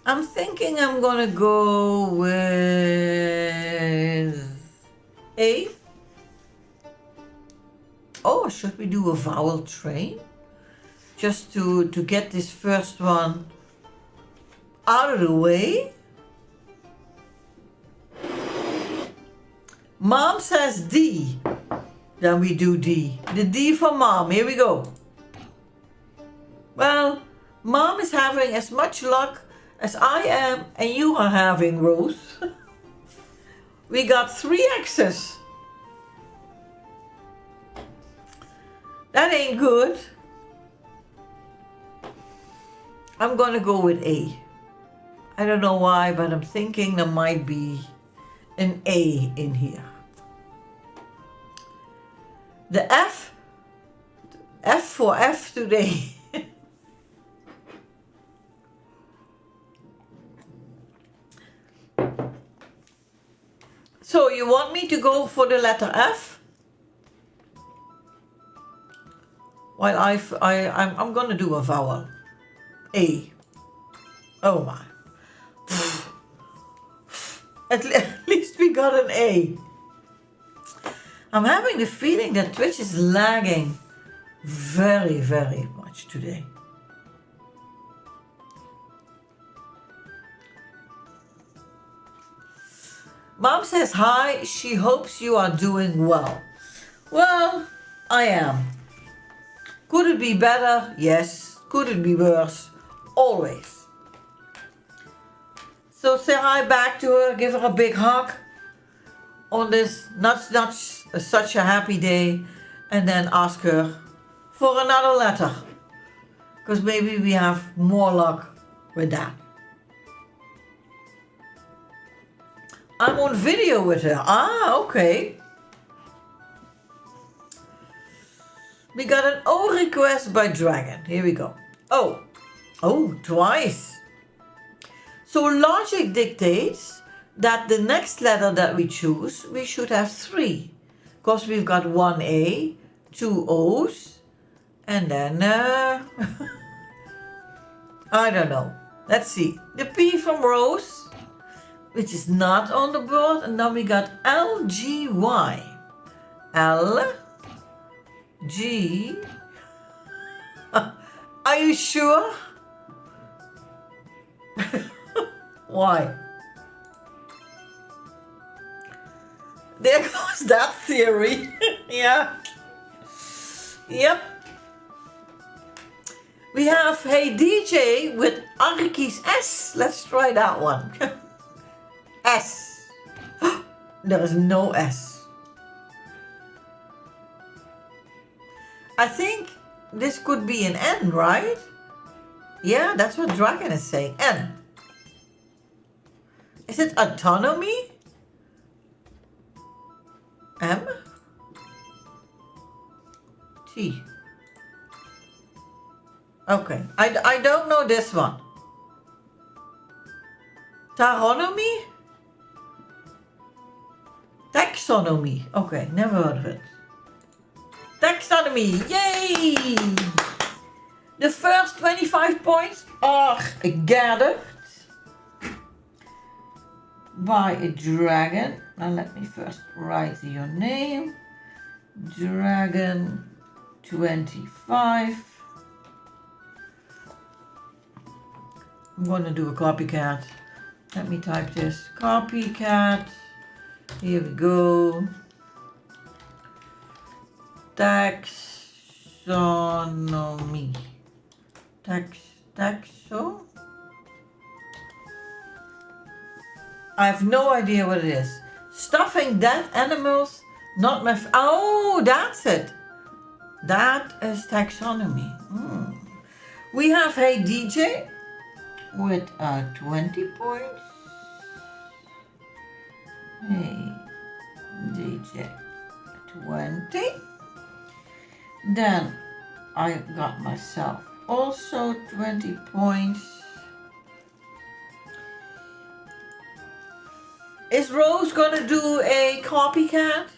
I'm thinking I'm gonna go with A. Oh, should we do a vowel train? Just to get this first one out of the way. Mom says D. Then we do D. The D for Mom. Here we go. Well, Mom is having as much luck as I am and you are having, Rose. We got 3 X's. That ain't good. I'm gonna go with A. I don't know why, but I'm thinking there might be an A in here. The F for F today. So you want me to go for the letter F? While I'm gonna do a vowel. A. Oh my. At least we got an A. I'm having the feeling that Twitch is lagging very, very much today. Mom says hi, she hopes you are doing well. Well, I am. Could it be better? Yes. Could it be worse? Always. So say hi back to her, give her a big hug on this not such a happy day, and then ask her for another letter. Because maybe we have more luck with that. I'm on video with her. Ah, okay. We got an O request by Dragon. Here we go. Oh, twice. So logic dictates that the next letter that we choose, we should have 3. Because we've got 1 A, 2 O's, and then, I don't know. Let's see. The P from Rose, which is not on the board. And then we got LGY. L, G. Are you sure? Why? There goes that theory. Yeah. Yep. We have Hey DJ with Arkies S. Let's try that one. S. There is no S. I think this could be an N, right? Yeah, that's what Dragon is saying. N. Is it autonomy? M? T. Okay, I don't know this one. Taxonomy? Taxonomy. Okay, never heard of it. Taxonomy, yay! The first 25 points are gathered by a Dragon. Now let me first write your name. Dragon 25. I'm going to do a copycat. Let me type this. Copycat. Here we go. Taxonomy. Taxo? I have no idea what it is. Stuffing dead animals, not my... Oh, that's it. That is taxonomy. We have Hey DJ with 20 points. Hey DJ 20. Then I got myself also 20 points. Is Rose gonna do a copycat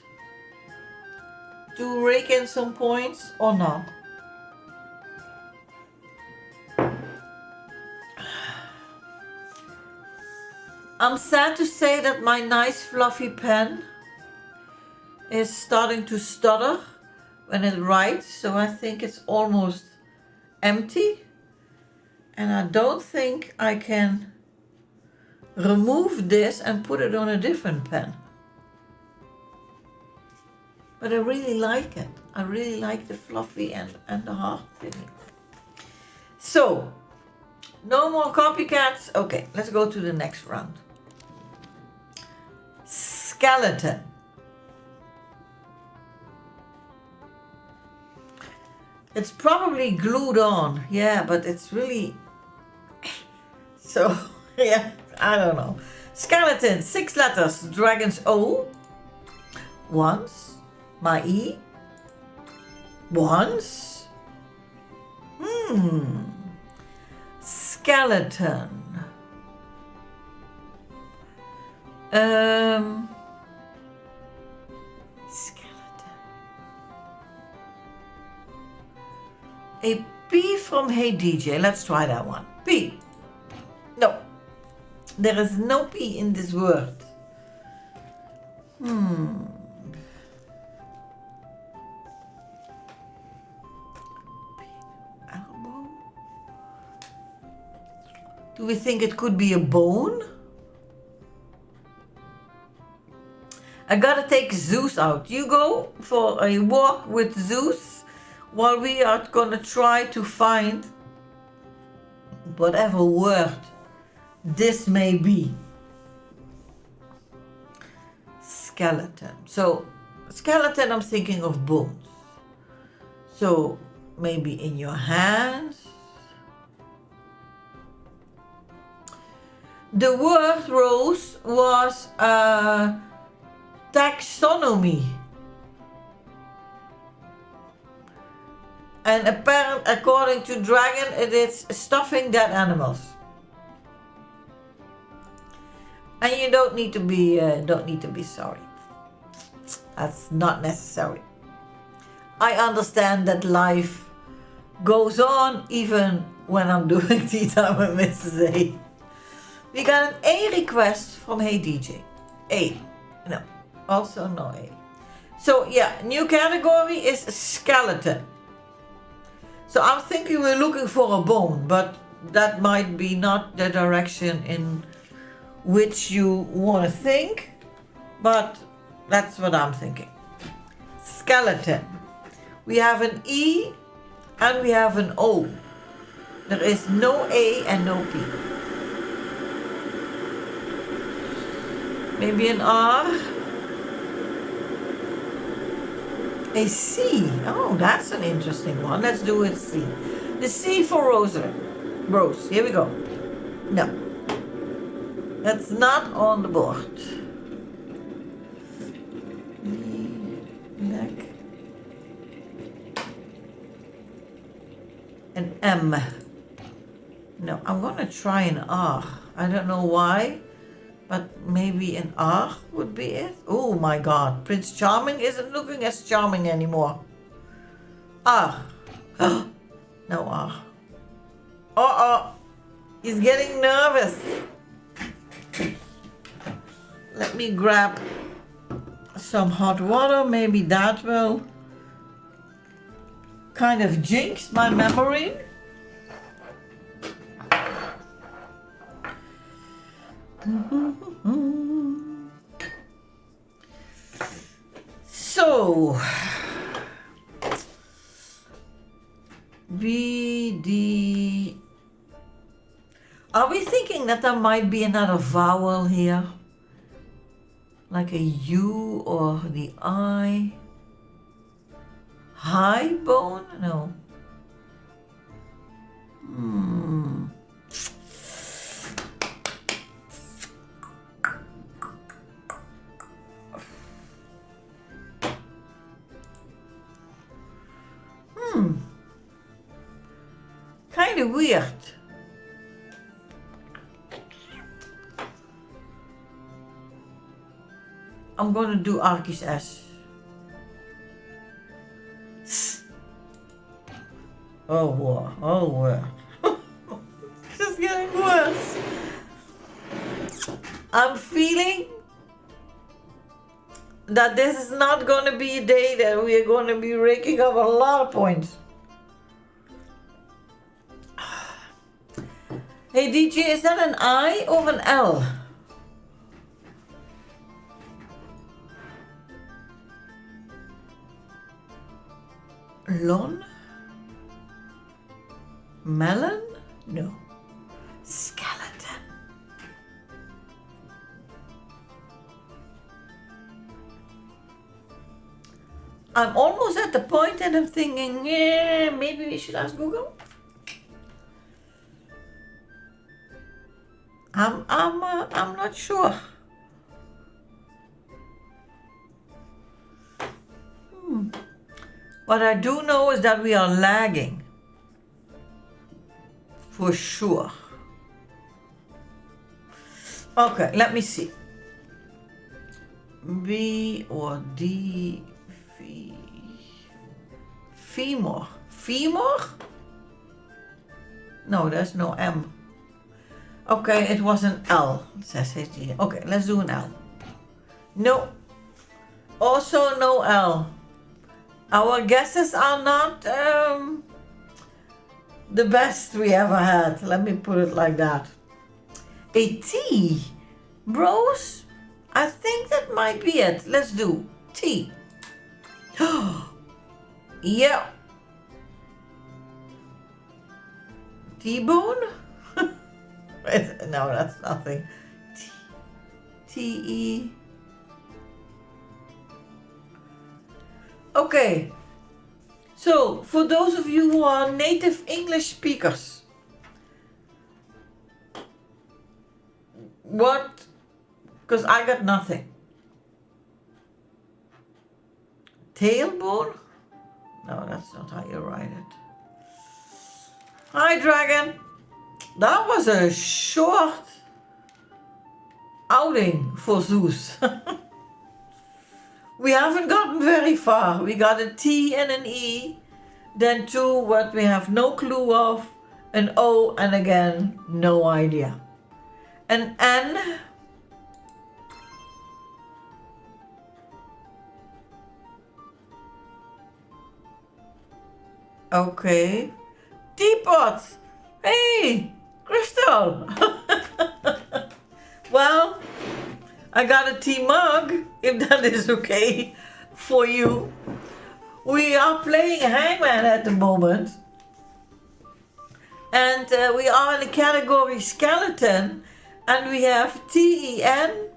to rake in some points or not? I'm sad to say that my nice fluffy pen is starting to stutter when it writes, so I think it's almost empty, and I don't think I can remove this and put it on a different pen. But I really like it. I really like the fluffy and the heart thingy. So, no more copycats. Okay, let's go to the next round. Skeleton. It's probably glued on. Yeah, but it's really... So, yeah, I don't know. Skeleton, 6 letters. Dragon's O. Once. My E. Once. Skeleton. Skeleton. A P from Hey DJ. Let's try that one. P. No. There is no P in this word. Elbow. Do we think it could be a bone? I gotta take Zeus out. You go for a walk with Zeus while we are gonna try to find whatever word this may be. Skeleton. So, skeleton, I'm thinking of bones. So, maybe in your hands. The word, Rose, was taxonomy. And apparently, according to Dragon, it is stuffing dead animals. And you don't need to be sorry. That's not necessary. I understand that life goes on even when I'm doing Tea Time with Mrs. A. We got an A request from Hey DJ. A. No. Also no A. So yeah, new category is skeleton. So I'm thinking we're looking for a bone, but that might be not the direction in which you want to think, but that's what I'm thinking. Skeleton. We have an E and we have an O. There is no A and no P. Maybe an R. A C. Oh, that's an interesting one. Let's do a C. The C for Rose. Here we go. No. That's not on the board. Neck. An M. No, I'm gonna try an R. I don't know why, but maybe an R would be it. Oh my God, Prince Charming isn't looking as charming anymore. R. No R. Uh-oh, he's getting nervous. Let me grab some hot water. Maybe that will kind of jinx my memory. So, B, D. Are we thinking that there might be another vowel here? Like a U or the I? High bone? No. Kind of weird. I'm going to do Arkies S. Oh, wow. Oh, wow. This is getting worse. I'm feeling that this is not going to be a day that we are going to be raking up a lot of points. Hey DJ, is that an I or an L? Lon? Melon? No. Skeleton. I'm almost at the point that I'm thinking, yeah, maybe we should ask Google. I'm not sure. What I do know is that we are lagging. For sure. Okay, let me see. B or D, femur. Femur? No, there's no M. Okay, it was an L, says here. Okay, let's do an L. No. Also no L. Our guesses are not the best we ever had. Let me put it like that. A T. Bros, I think that might be it. Let's do T. Yeah. T-bone? No, that's nothing. T-E. Okay. So, for those of you who are native English speakers, what? Because I got nothing. Tailbone? No, that's not how you write it. Hi, Dragon. That was a short outing for Zeus. We haven't gotten very far. We got a T and an E, then two what we have no clue of, an O, and again, no idea. An N. Okay. Teapot. Hey, Crystal. Well, I got a tea mug, if that is okay for you. We are playing Hangman at the moment. And we are in the category skeleton. And we have T-E-N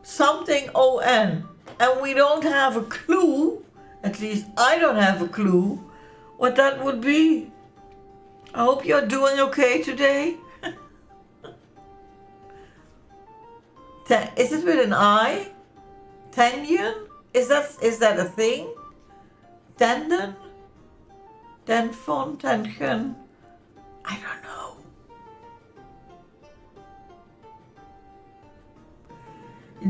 something O-N. And we don't have a clue, at least I don't have a clue, what that would be. I hope you're doing okay today. Is it with an I? Tendon? Is that a thing? Tendon? Tenfon? Tension? I don't know.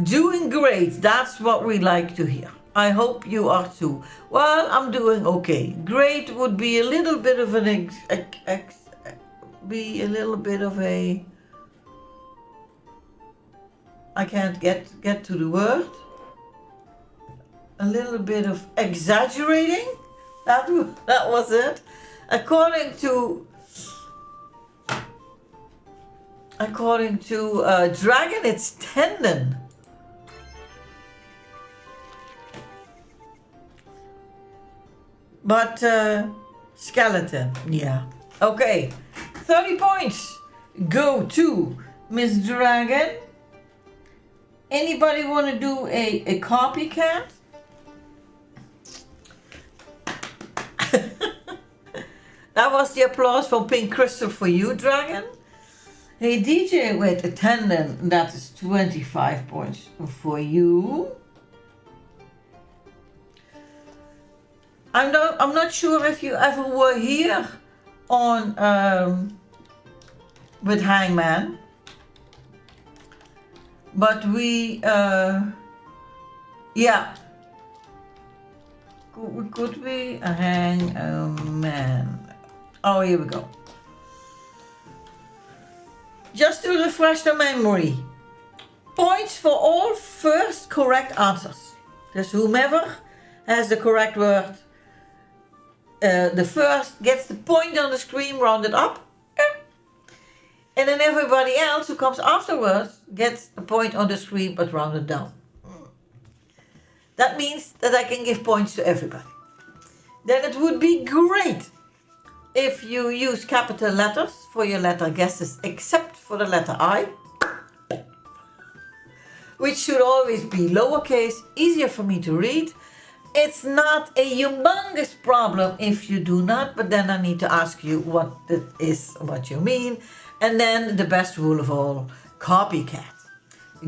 Doing great. That's what we like to hear. I hope you are too. Well, I'm doing okay. Great would be a little bit of an I can't get to the word. A little bit of exaggerating. That was it. According to Dragon, it's tendon. But skeleton, yeah. Okay, 30 points go to Miss Dragon. Anybody want to do a copycat? That was the applause from Pink Crystal for you, Dragon. Hey DJ with a tendon, that is 25 points for you. I'm not sure if you ever were here on with Hangman, but we yeah, could we Hangman? Oh, here we go. Just to refresh the memory, points for all first correct answers. Dus whomever has the correct word, the first gets the point on the screen rounded up. And then everybody else who comes afterwards gets a point on the screen but rounded down. That means that I can give points to everybody. Then it would be great if you use capital letters for your letter guesses, except for the letter I, which should always be lowercase, easier for me to read. It's not a humongous problem if you do not, but then I need to ask you what it is, what you mean. And then the best rule of all, copycat.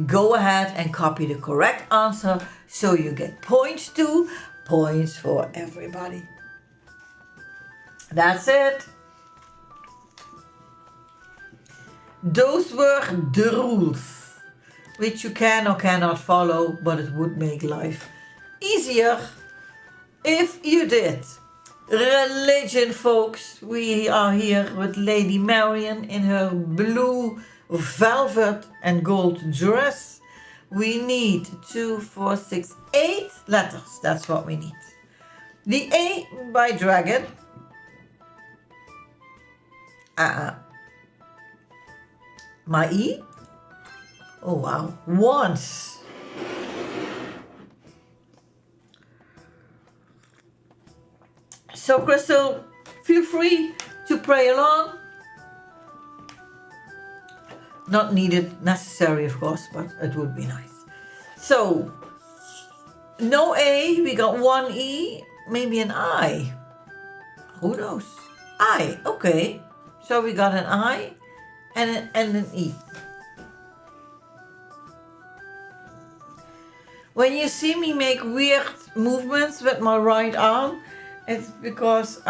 Go ahead and copy the correct answer so you get points too. Points for everybody. That's it. Those were the rules, which you can or cannot follow, but it would make life easier if you did. Religion, folks. We are here with Lady Marian in her blue velvet and gold dress. We need 2, 4, 6, 8 letters. That's what we need. The A by dragon. My E. Oh wow. Once. So Crystal, feel free to pray along. Not needed, necessary of course, but it would be nice. So, no A, we got one E, maybe an I. Who knows? I, okay. So we got an I and an E. When you see me make weird movements with my right arm, it's because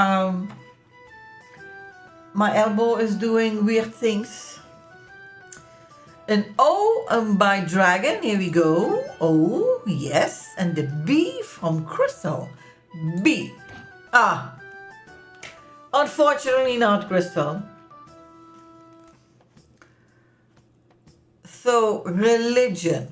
my elbow is doing weird things. An O by dragon, here we go. O, yes. And the B from Crystal. B. Unfortunately not Crystal. So, religion.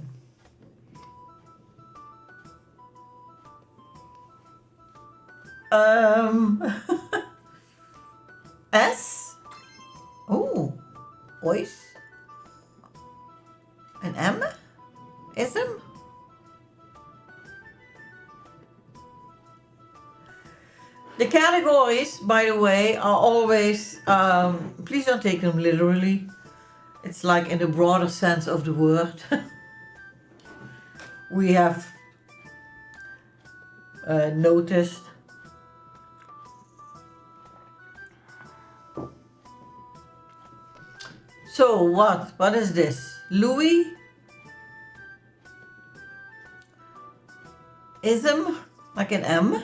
S. Oh, voice. An M? Ism? The categories, by the way, are always, please don't take them literally. It's like in the broader sense of the word. We have noticed. So what is this? Louis? Ism? Like an M?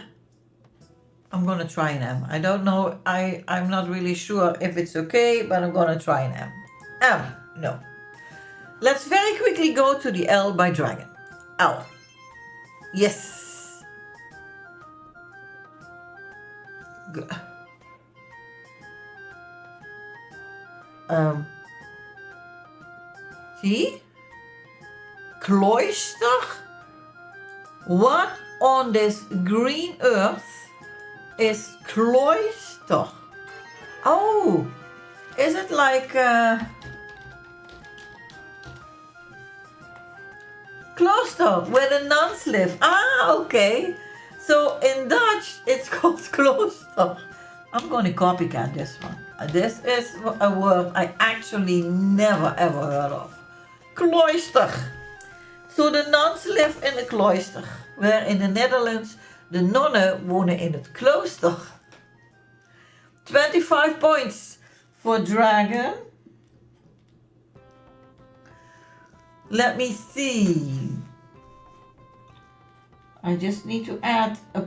I'm gonna try an M. I don't know, I'm not really sure if it's okay, but I'm gonna try an M. M, no. Let's very quickly go to the L by dragon. L. Yes. Good. See? Cloister? What on this green earth is cloister? Oh, is it like cloister where the nuns live? Ah, okay. So in Dutch it's called cloister. I'm going to copycat this one. This is a word I actually never ever heard of. Cloister. So de nuns live in a cloister, where in the Netherlands de nonnen wonen in het klooster. 25 points for dragon. Let me see. I just need to add a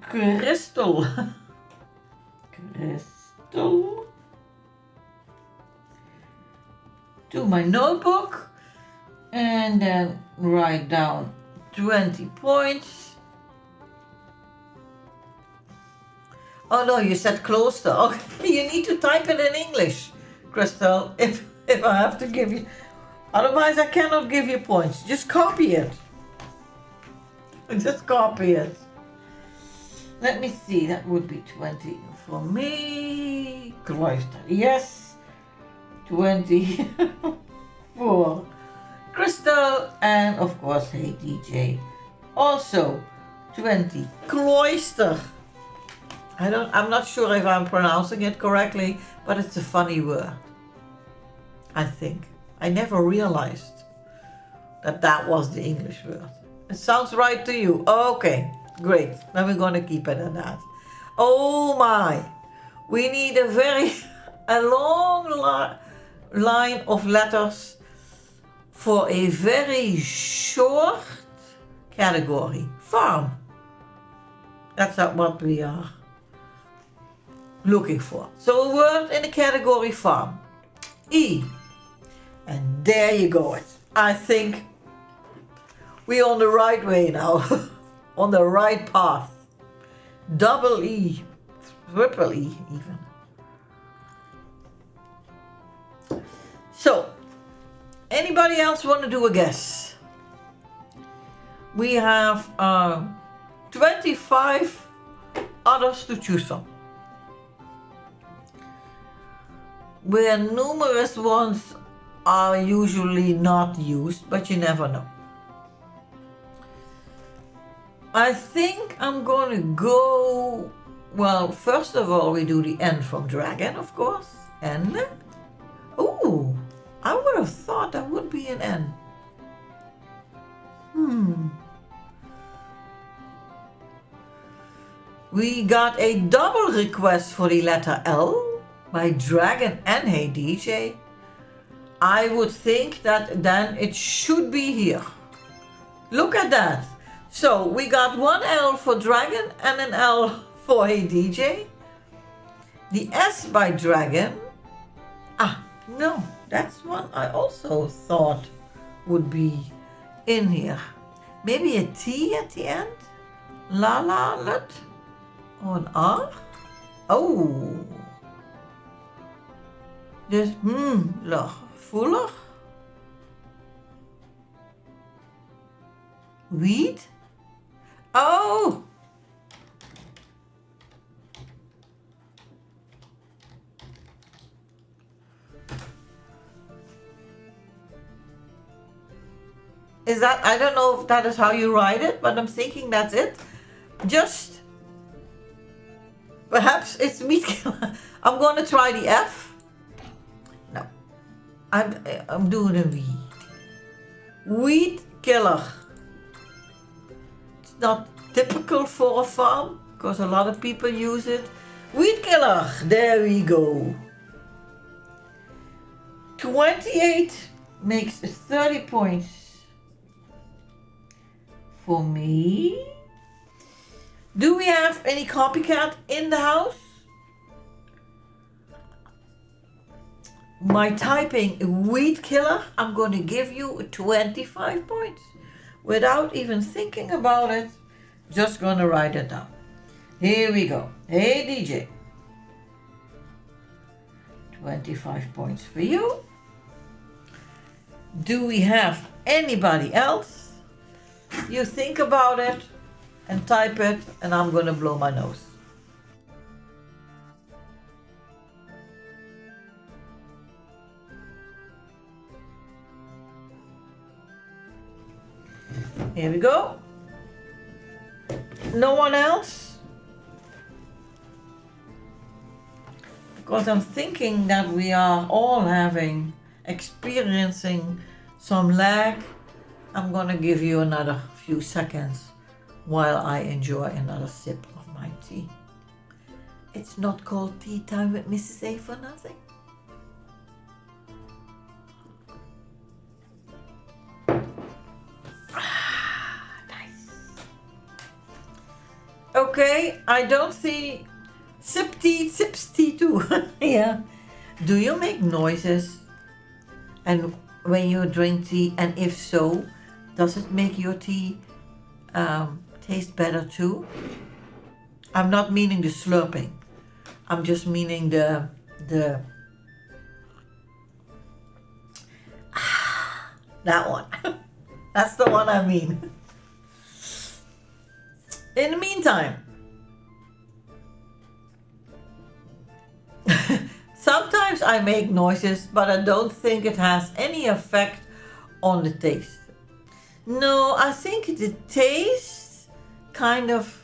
crystal. Crystal. To my notebook. And then write down 20 points. Oh no, you said cloister. Okay, you need to type it in English, Crystal, if I have to give you. Otherwise, I cannot give you points. Just copy it. Just copy it. Let me see. That would be 20 for me. Cloister. Yes. 20 for Crystal. And of course, hey DJ. Also 20. Cloister. I'm not sure if I'm pronouncing it correctly, but it's a funny word. I think. I never realized that was the English word. It sounds right to you. Okay, great. Then we're gonna keep it at that. Oh my. We need a long line of letters for a very short category. Farm. That's not what we are looking for. So a word in the category farm. E. And there you go. I think we're on the right way now. On the right path. Double E. Triple E even. So, anybody else want to do a guess? We have 25 others to choose from. Where numerous ones are usually not used, but you never know. I think I'm going to go, well, first of all, we do the N from dragon, of course. N. Ooh, I would have thought that would be an N. We got a double request for the letter L by Dragon and Hey DJ. I would think that then it should be here. Look at that. So we got one L for Dragon and an L for Hey DJ. The S by Dragon. No, that's one I also thought would be in here. Maybe a T at the end? La la lut? Or an R? Oh. Dus lach. Voelig. Weed? Oh! Is that, I don't know if that is how you write it, but I'm thinking that's it. Just, perhaps it's meat killer. I'm going to try the F. No. I'm doing a weed. Weed killer. It's not typical for a farm, because a lot of people use it. Weed killer. There we go. 28 makes 30 points. For me. Do we have any copycat in the house? My typing weed killer, I'm going to give you 25 points. Without even thinking about it, just going to write it down. Here we go. Hey DJ. 25 points for you. Do we have anybody else? You think about it and type it, and I'm going to blow my nose. Here we go. No one else? Because I'm thinking that we are all experiencing some lag. I'm going to give you another few seconds while I enjoy another sip of my tea. It's not called tea time with Mrs. A for nothing. Nice. Okay, I don't see sips tea too. Yeah. Do you make noises? And when you drink tea, and if so, does it make your tea taste better too? I'm not meaning the slurping. I'm just meaning the That one. That's the one I mean. In the meantime, sometimes I make noises, but I don't think it has any effect on the taste. No, I think the taste kind of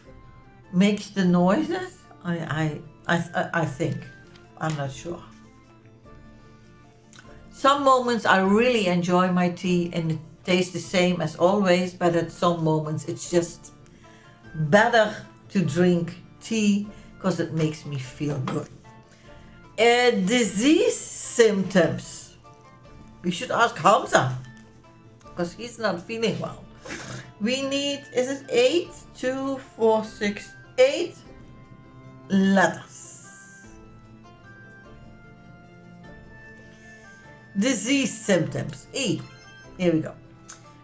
makes the noises. I think. I'm not sure. Some moments I really enjoy my tea and it tastes the same as always, but at some moments it's just better to drink tea because it makes me feel good. Disease symptoms. We should ask Hamza because he's not feeling well. We need, is it 8? 2, 4, 6, 8 letters. Disease symptoms. E. Here we go.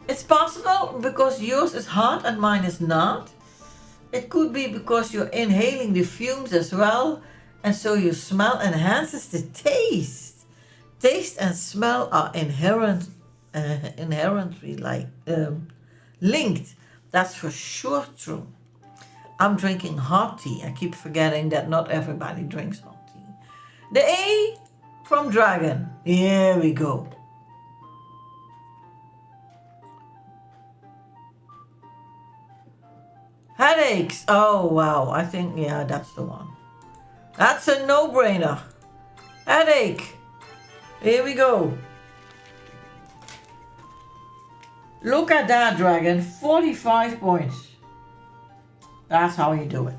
It's possible because yours is hot and mine is not. It could be because you're inhaling the fumes as well, and so your smell enhances the taste. Taste and smell are inherently linked. That's for sure true. I'm drinking hot tea. I keep forgetting that not everybody drinks hot tea. The A from dragon. Here we go. Headaches. Oh, wow. I think, yeah, that's the one. That's a no-brainer. Headache. Here we go. Look at that, dragon. 45 points. That's how you do it.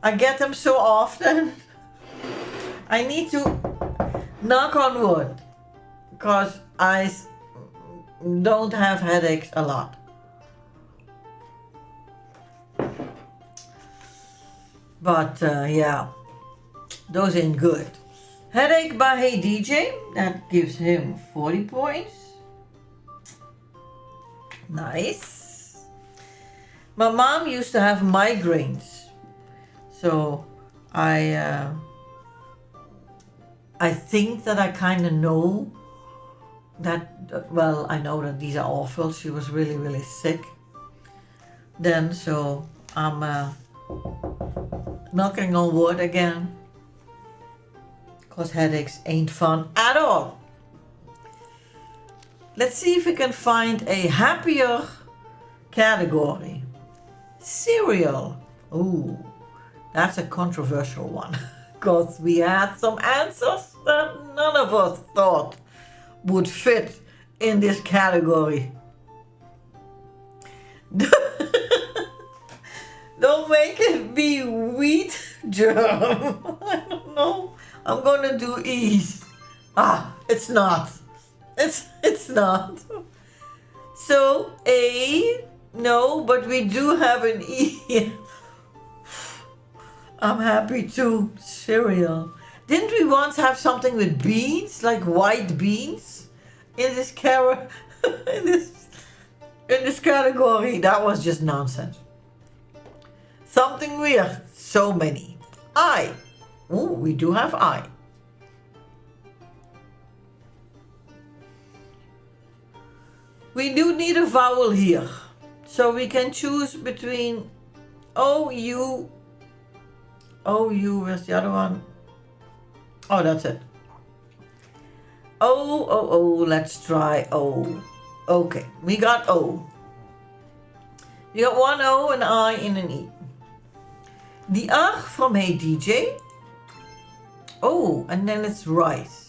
I get them so often. I need to knock on wood because I don't have headaches a lot. But yeah, those ain't good. Headache by Hey DJ, that gives him 40 points. Nice. My mom used to have migraines, so I think that I kind of know that, well, I know that these are awful. She was really, really sick then, so I'm knocking on wood again, because headaches ain't fun at all. Let's see if we can find a happier category. Cereal. Ooh, that's a controversial one. Because we had some answers that none of us thought would fit in this category. Don't make it be wheat germ. I don't know. I'm gonna do E's. Ah, it's not. It's not. So A, no, but we do have an E. I'm happy too. Cereal. Didn't we once have something with beans, like white beans, in this in this category? That was just nonsense. Something weird. So many. I. Oh, we do have I. We do need a vowel here, so we can choose between O, U. O, U, where's the other one? Oh, that's it. O, let's try O. Okay, we got O. We got one O, an I, and an E. The R from Hey DJ. Oh, and then it's rice.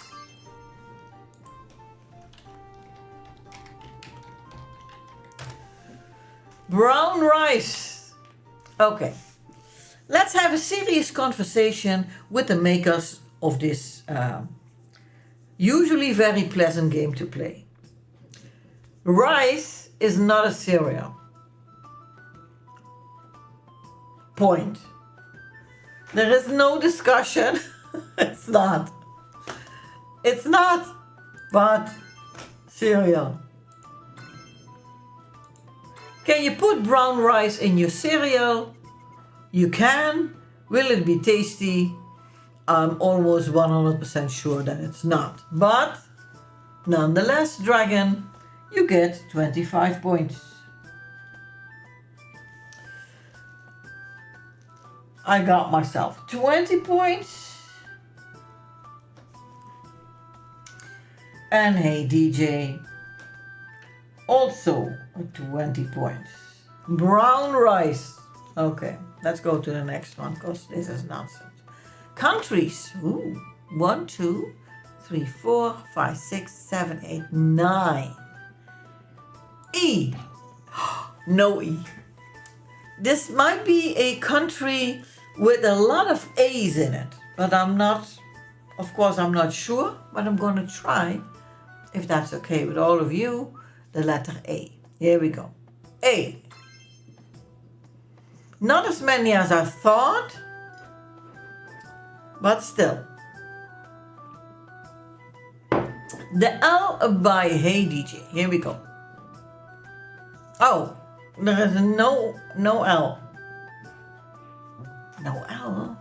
Brown rice. Okay. Let's have a serious conversation with the makers of this usually very pleasant game to play. Rice is not a cereal. Point. There is no discussion. It's not. It's not. But cereal. Can you put brown rice in your cereal? You can. Will it be tasty? I'm almost 100% sure that it's not. But Nonetheless, dragon, you get 25 points. I got myself 20 points. And hey DJ, also 20 points. Brown rice. Okay, let's go to the next one because this is nonsense. Countries. Ooh, 1, 2, 3, 4, 5, 6, 7, 8, 9. E. No E. This might be a country with a lot of A's in it, but I'm not sure, but I'm going to try, if that's okay with all of you, the letter A. Here we go. A. Not as many as I thought, but still. The L by Hey DJ. Here we go. Oh, there is no L. No L?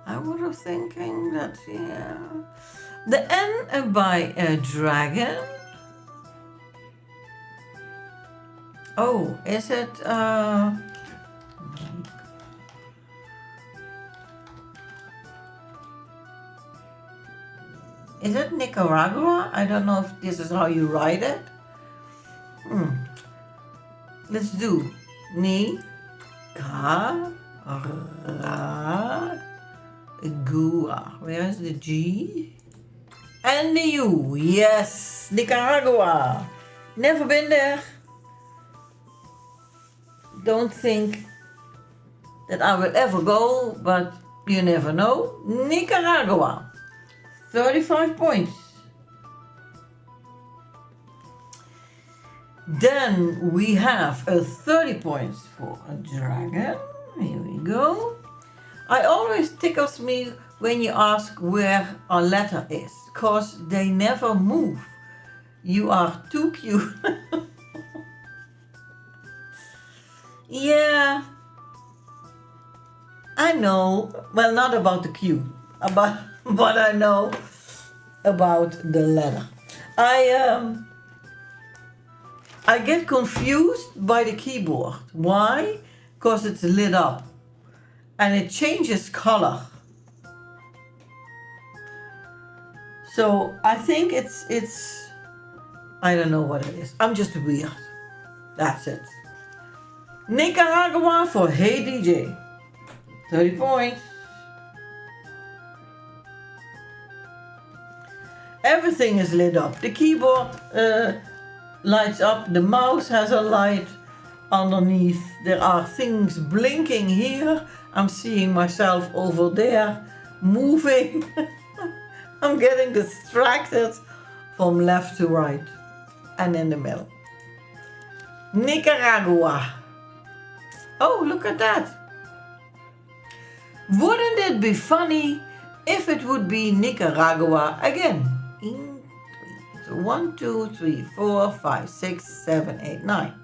I would have thinking that, yeah. The N by a dragon. Oh, is it, is it Nicaragua? I don't know if this is how you write it. Let's do Nicaragua. Where is the G? And the U. Yes, Nicaragua. Never been there. Don't think that I will ever go, but you never know. Nicaragua. 35 points. Then we have 30 points for a dragon. Here we go. I always tickles me when you ask where a letter is, cause they never move. You are too cute. Yeah, I know. Well, not about the Q, but I know about the letter. I get confused by the keyboard. Why? Because it's lit up and it changes color. So I think it's I don't know what it is. I'm just weird. That's it. Nicaragua for Hey DJ. 30 points. Everything is lit up. The keyboard lights up. The mouse has a light underneath. There are things blinking here. I'm seeing myself over there moving. I'm getting distracted from left to right and in the middle. Nicaragua. Oh, look at that. Wouldn't it be funny if it would be Nicaragua again? 1, 2, 3, 4, 5, 6, 7, 8, 9.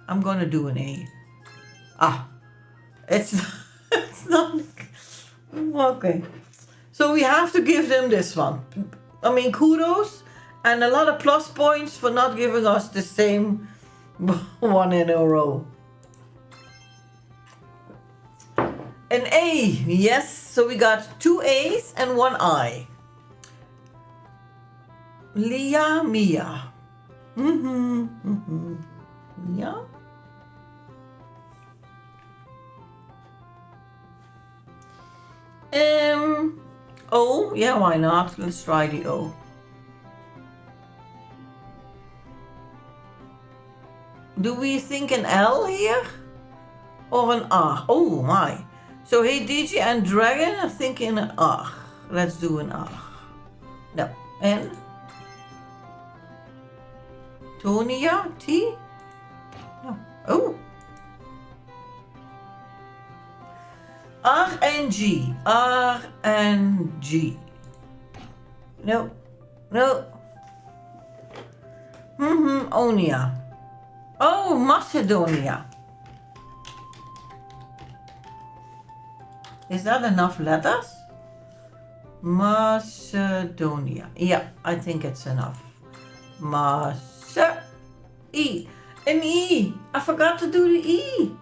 I'm going to do an A. It's not. Okay. So we have to give them this one. I mean, kudos and a lot of plus points for not giving us the same one in a row. An A, yes. So we got 2 A's and 1 I. Lia Mia. Mia. O, yeah, why not? Let's try the O. Do we think an L here? Or an R? Oh my. So hey DJ and Dragon are thinking an R. Let's do an R. No. N. Tonia? T? No. Oh. R and G. R and G. No. No. Onia. Oh, Macedonia. Is that enough letters? Macedonia. Yeah, I think it's enough. Master E. An E. I forgot to do the E.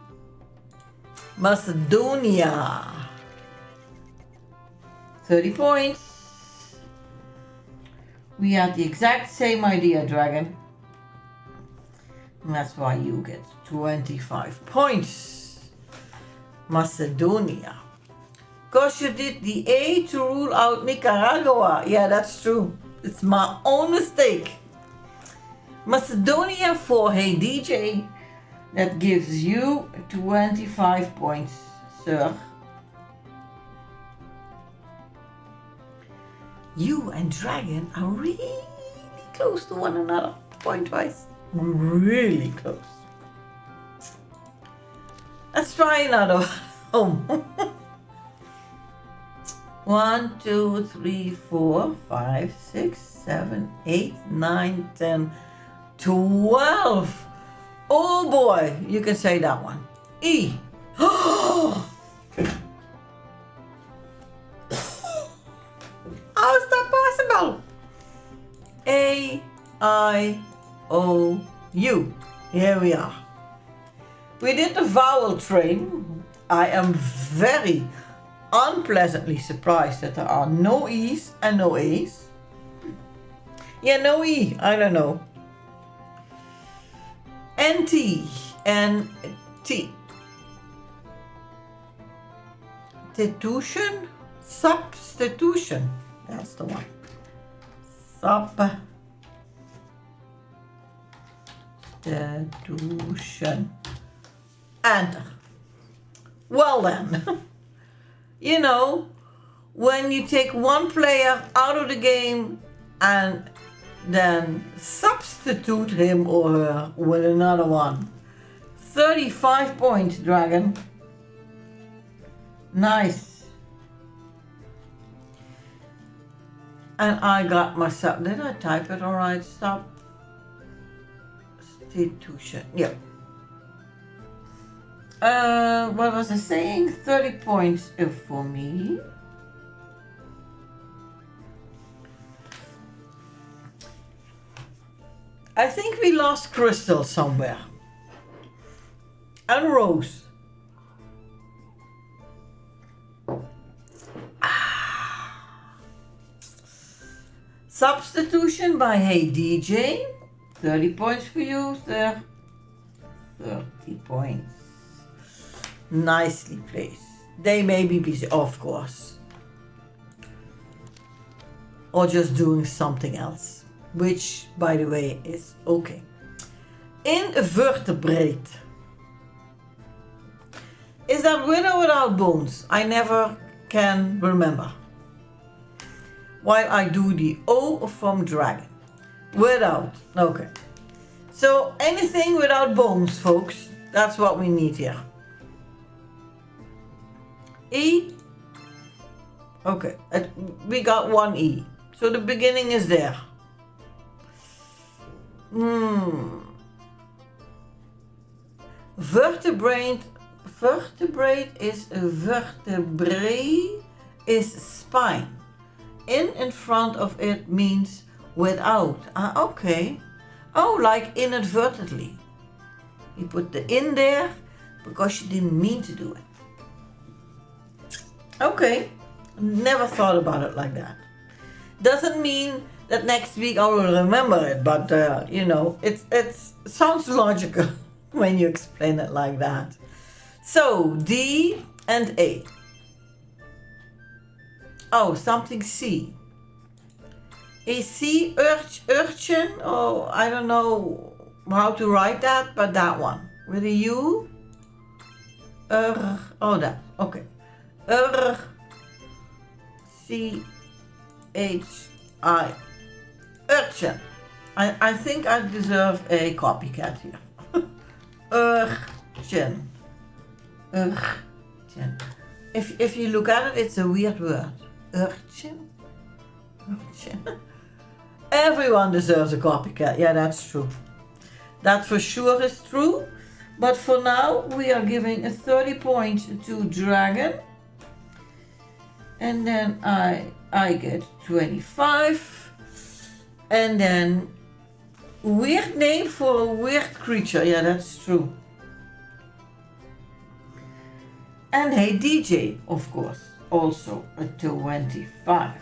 Macedonia. 30 points. We had the exact same idea, Dragon. And that's why you get 25 points. Macedonia. Because you did the A to rule out Nicaragua. Yeah, that's true. It's my own mistake. Macedonia for Hey DJ. That gives you 25 points, sir. You and Dragon are really close to one another, point-wise. Really close. Let's try another one. 1, 2, 3, 4, 5, 6, 7, 8, 9, 10, 12. Oh boy, you can say that one. E. How is that possible? A, I, O, U. Here we are. We did the vowel train. I am very unpleasantly surprised that there are no E's and no A's. Yeah, no E, I don't know. NT and T. Substitution? Substitution. That's the one. Substitution. Enter. Well then. You know, when you take one player out of the game and then substitute him or her with another one. 35 points, Dragon. Nice. And I got myself, did I type it all right? Substitution, yep. What was I saying? 30 points for me. I think we lost Crystal somewhere. And Rose. Substitution by Hey DJ. 30 points for you, sir. 30 points. Nicely placed. They may be busy, of course. Or just doing something else. Which, by the way, is okay. Invertebrate. Is that with or without bones? I never can remember. While I do the O from dragon. Without. Okay. So anything without bones, folks. That's what we need here. E. Okay. We got one E. So the beginning is there. Vertebrate is a vertebrae is spine. In front of it means without. Okay. Oh, like inadvertently. You put the in there because you didn't mean to do it. Okay. Never thought about it like that. Doesn't mean that next week I will remember it, but you know, it sounds logical when you explain it like that. So D and A. Oh, something C. A sea urchin, oh, I don't know how to write that, but that one. With a U. Oh, that, okay. C-H-I. Urchin. I think I deserve a copycat here. Urchin. Urchin. If you look at it, it's a weird word. Urchin. Urchin. Everyone deserves a copycat. Yeah, that's true. That for sure is true. But for now, we are giving a 30 points to Dragon. And then I get 25. And then Weird name for a weird creature. Yeah, that's true. And Hey DJ, of course, also a 25.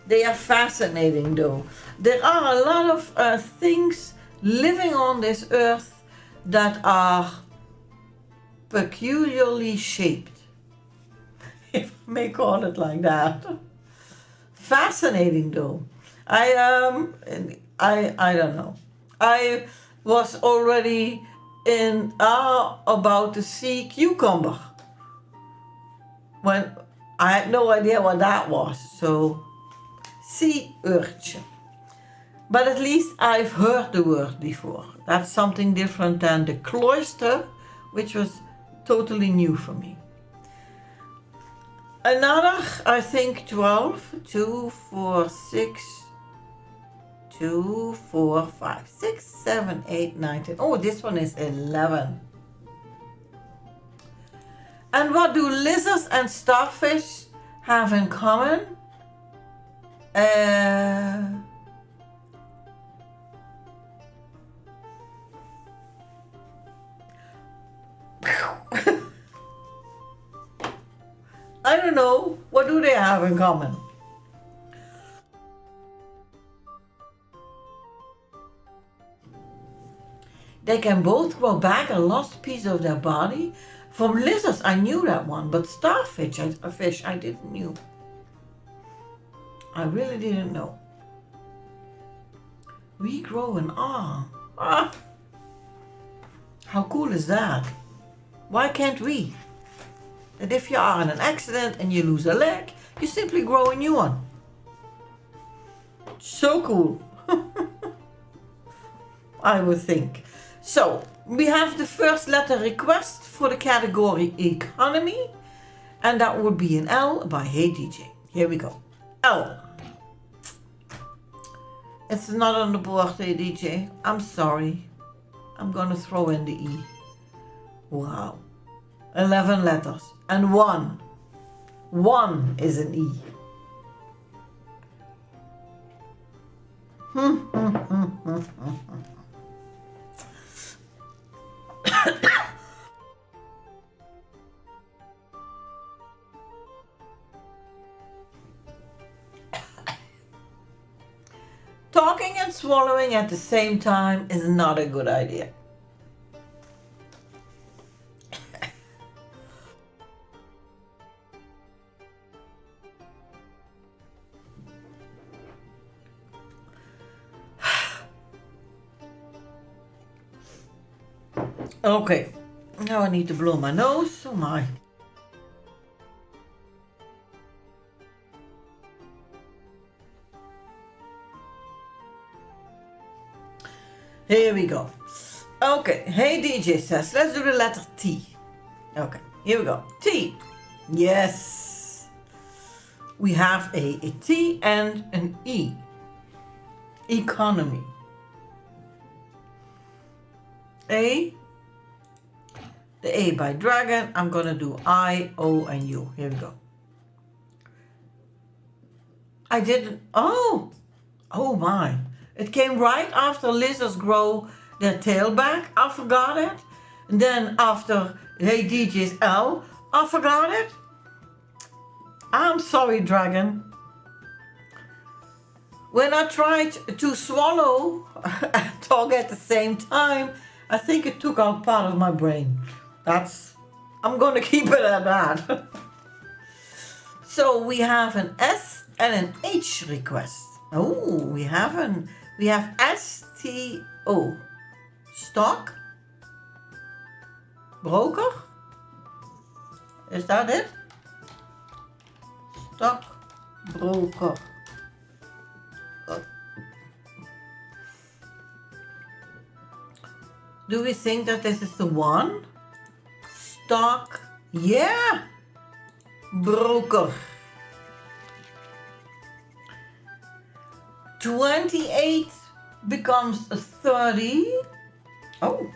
They are fascinating though. There are a lot of things living on this earth that are peculiarly shaped, if I may call it like that. Fascinating though. I don't know. I was already in awe about the sea cucumber when I had no idea what that was. So, sea urchin. But at least I've heard the word before. That's something different than the cloister, which was totally new for me. Another, I think 12, 2, 4, 6, 2, 4, 5, 6, 7, 8, 9, 10. Oh, this one is 11. And what do lizards and starfish have in common? I don't know. What do they have in common? They can both grow back a lost piece of their body. From lizards, I knew that one, but starfish, I didn't know. I really didn't know. We grow an arm. Ah, how cool is that? Why can't we? That if you are in an accident and you lose a leg, you simply grow a new one. So cool. I would think. So, we have the first letter request for the category economy, and that would be an L by Hey DJ. Here we go. L. It's not on the board, Hey DJ. I'm sorry. I'm gonna throw in the E. Wow. 11 letters. And 1. 1 is an E. Talking and swallowing at the same time is not a good idea. Okay, now I need to blow my nose. Oh my. Here we go. Okay, Hey DJ says, let's do the letter T. Okay, here we go. T. Yes. We have a T and an E. Economy. A. The A by dragon. I'm gonna do I, O, and U. Here we go. I didn't. Oh my. It came right after lizards grow their tail back. I forgot it. And then after Hey DJ's L, I forgot it. I'm sorry, dragon. When I tried to swallow and talk at the same time, I think it took out part of my brain. I'm gonna keep it at that. So we have an S and an H request. Oh, we have STO. Stock? Broker? Is that it? Stock broker. Do we think that this is the one? Stock, yeah. Broker. 28 becomes a 30. Oh,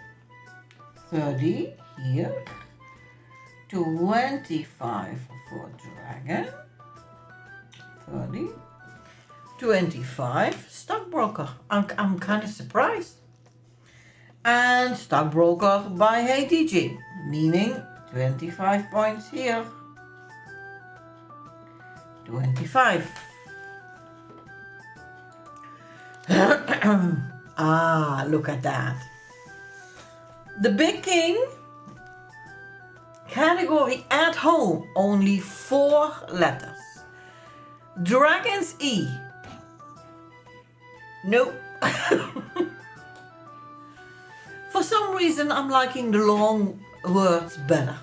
30 here. 25 for dragon. 30. 25, stockbroker. I'm kind of surprised. And stockbroker by Hey DJ, meaning 25 points here. 25. Ah, look at that. The Big King, category at home, only 4 letters. Dragon's E. Nope. For some reason I'm liking the long words better.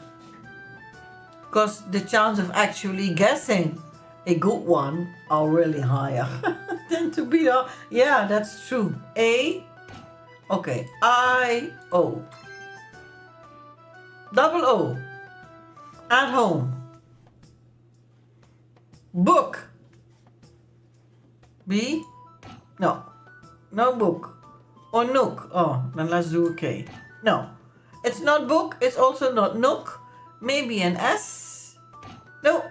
Because the chance of actually guessing a good one are really higher than to be the, yeah, that's true. A, okay, I, O. Double O. At home. Book. B? No. No book. Or nook. Oh, then let's do a K. No. It's not book. It's also not nook. Maybe an S. No.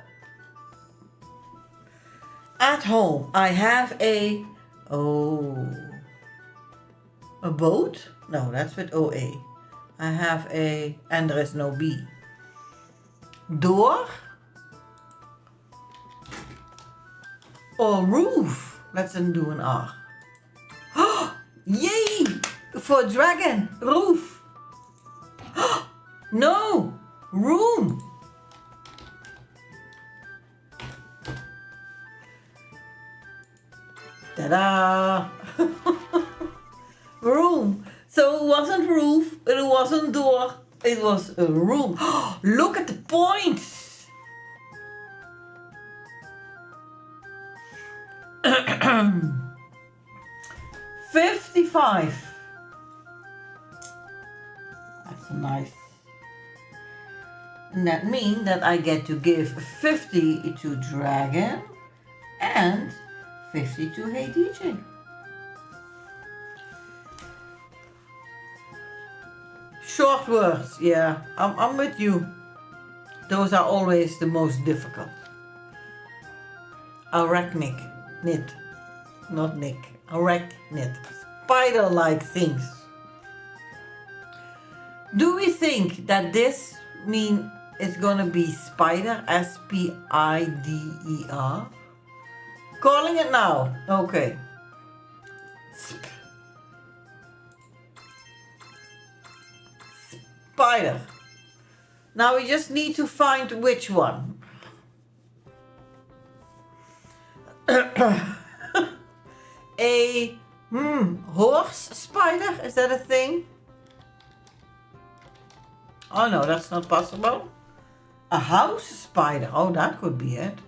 At home. I have a... Oh. A boat? No, that's with OA. I have a... And there is no B. Door? Or roof? Let's then do an R. Yay! For dragon, roof. No, room. Ta-da! Room. So it wasn't roof, it wasn't door, it was a room. Look at the points. 55. That's nice. And that means that I get to give 50 to Dragon and 50 to Hey DJ. Short words, yeah, I'm with you. Those are always the most difficult. Arachnic, knit, not Nick. Arachnid, spider-like things. Do we think that this means it's gonna be spider, S-P-I-D-E-R? Calling it now. Okay. Spider. Now we just need to find which one. A horse spider? Is that a thing? Oh no, that's not possible. A house spider. Oh, that could be it.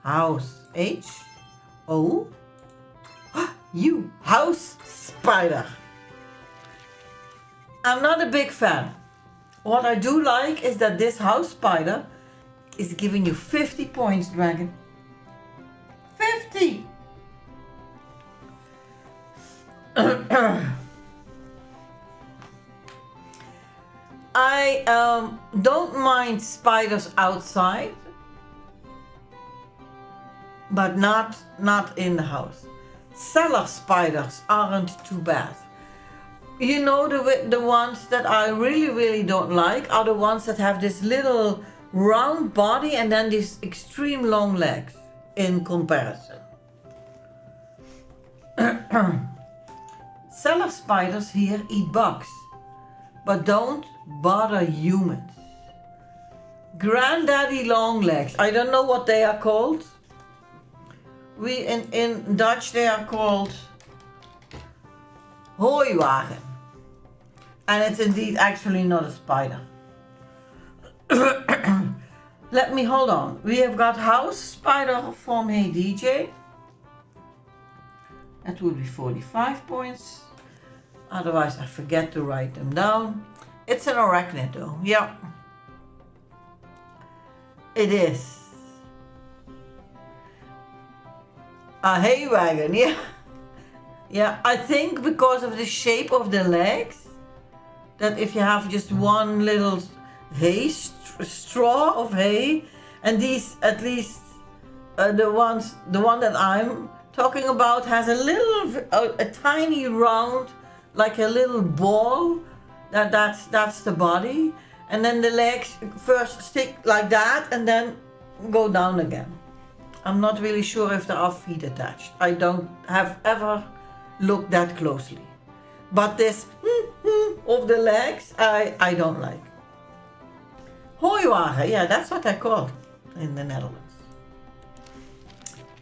House. H-O. U. House spider. I'm not a big fan. What I do like is that this house spider is giving you 50 points, Dragon. 50! I don't mind spiders outside, but not in the house. Cellar spiders aren't too bad. You know, the ones that I really don't like are the ones that have this little round body and then these extreme long legs in comparison. Cellar spiders here eat bugs, but don't bother humans. Granddaddy long legs. I don't know what they are called. In Dutch they are called hooiwagen. And it's indeed actually not a spider. Let me hold on. We have got house spider from Hey DJ. That would be 45 points. Otherwise I forget to write them down. It's an arachnid though. Yeah. It is. A hay wagon, yeah. Yeah, I think because of the shape of the legs, that if you have just one little hay, straw of hay, and these at least the one that I'm talking about has a tiny round, like a little ball. That's the body, and then the legs first stick like that and then go down again. I'm not really sure if there are feet attached. I don't have ever looked that closely. But this of the legs, I don't like. Hooiwagen, yeah, that's what I call it in the Netherlands.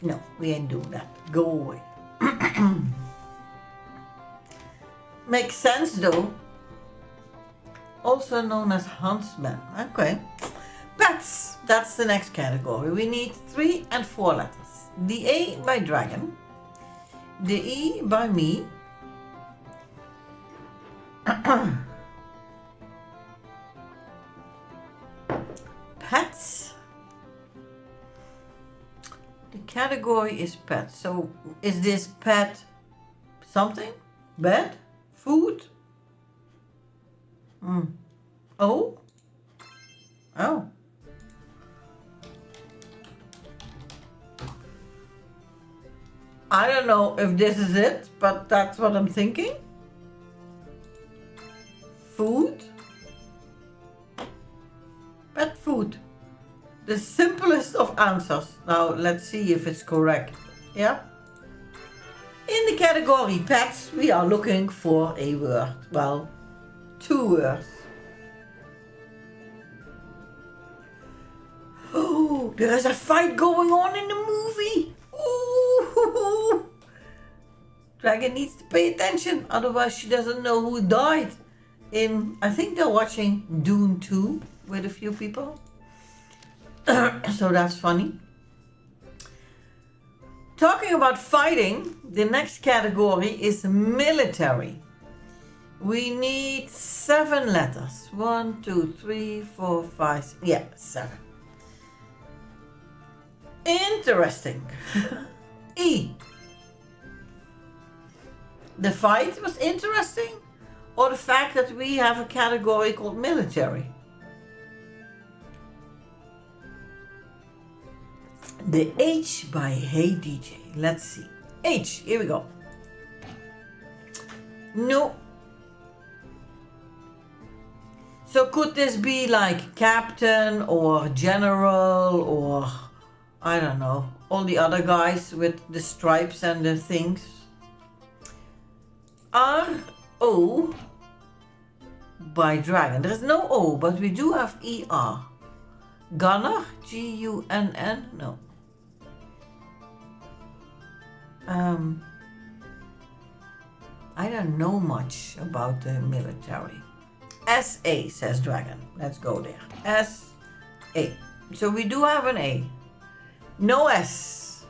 No, we ain't doing that. Go away. Makes sense though. Also known as huntsman. Okay. Pets, that's the next category. We need 3 and 4 letters. The A by dragon. The E by me. Pets. The category is pet. So is this pet something? Bed? Food? Oh? Oh. I don't know if this is it, but that's what I'm thinking. Food? Pet food. The simplest of answers. Now let's see if it's correct. Yeah? In the category pets, we are looking for a word. Well, 2 words. Oh, there is a fight going on in the movie. Ooh. Dragon needs to pay attention, otherwise she doesn't know who died. I think they're watching Dune 2 with a few people. So that's funny. Talking about fighting, the next category is military. We need 7 letters. 1, 2, 3, 4, 5, 6. Yeah, 7. Interesting. E. The fight was interesting, or the fact that we have a category called military? The H by Hey DJ. Let's see. H, here we go. No. So could this be like captain or general or I don't know, all the other guys with the stripes and the things? R-O by dragon. There is no O, but we do have E-R. Gunner, G-U-N-N, no. I don't know much about the military. S-A says dragon. Let's go there. S-A. So we do have an A. No S.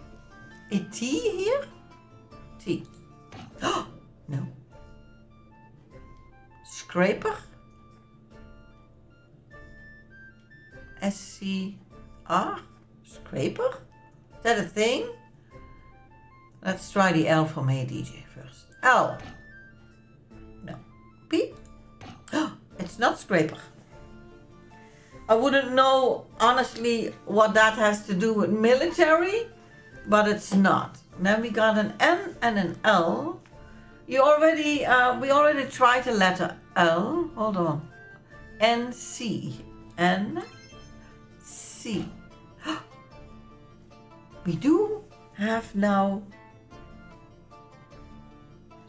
A T here? T. Oh, no. Scraper? S-C-R? Scraper? Is that a thing? Let's try the L from Hey DJ first. L. No. P? Oh, it's not scraper. I wouldn't know, honestly, what that has to do with military, but it's not. Then we got an N and an L. We already tried the letter L. Hold on. N-C. N-C. We do have now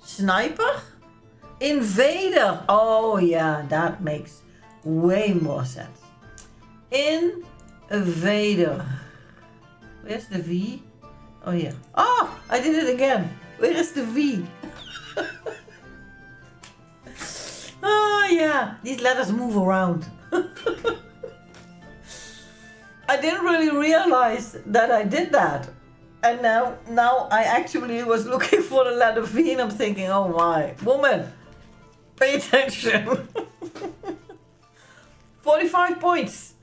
sniper? Invader. Oh yeah, that makes way more sense. Invader. Where's the V? Oh yeah. Oh, I did it again. Where is the V? Oh yeah, these letters move around. I didn't really realize that I did that. And now I actually was looking for the letter V and I'm thinking, oh my, woman, pay attention. 45 points.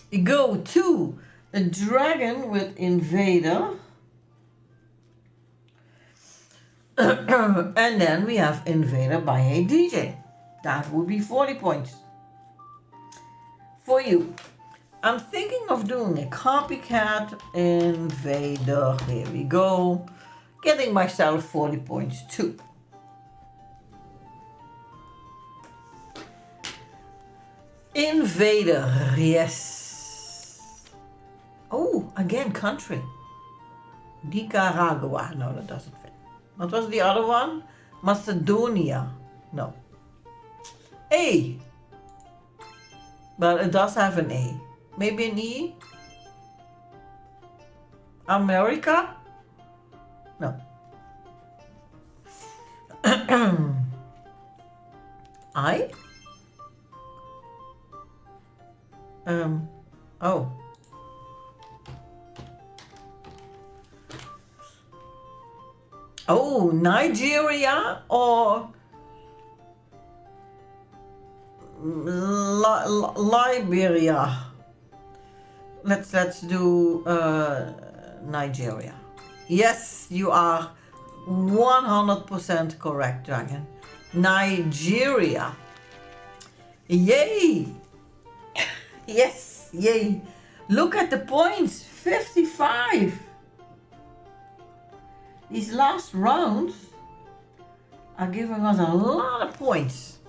We go to a dragon with invader. And then we have invader by Hey DJ. That would be 40 points. For you. I'm thinking of doing a copycat invader. Here we go. Getting myself 40 points too. Invader, yes. Oh, again, country. Nicaragua. No, that doesn't fit. What was the other one? Macedonia. No. A. But it does have an A. Maybe an E? America? No. I? Oh. Oh, Nigeria or Liberia. Let's do Nigeria. Yes, you are 100% correct, Dragon. Nigeria. Yay! Yes, yay. Look at the points, 55. These last rounds are giving us a lot of points.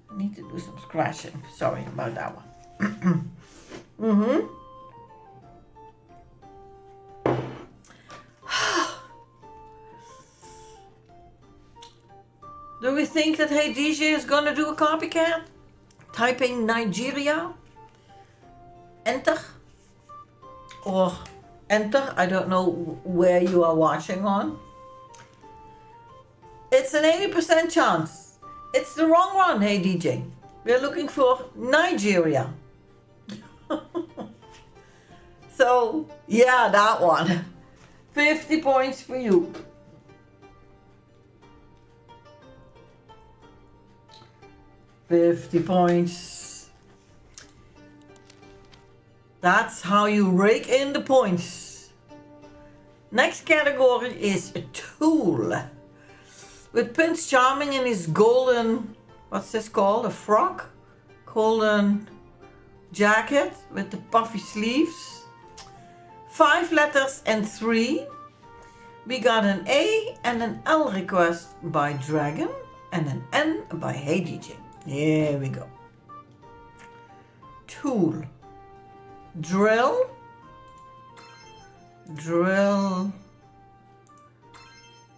I need to do some scratching. Sorry about that one. Do we think that Hey DJ is gonna do a copycat? Typing Nigeria, enter, or enter, I don't know where you are watching on. It's an 80% chance. It's the wrong one, Hey DJ. We're looking for Nigeria. So, yeah, that one. 50 points for you. $50. That's how you rake in the points. Next category is a tool. With Prince Charming in his golden, what's this called? A frock? Golden jacket with the puffy sleeves. 5 letters and 3. We got an A and an L request by Dragon and an N by Hey DJ. Here we go. Tool. Drill. Drill.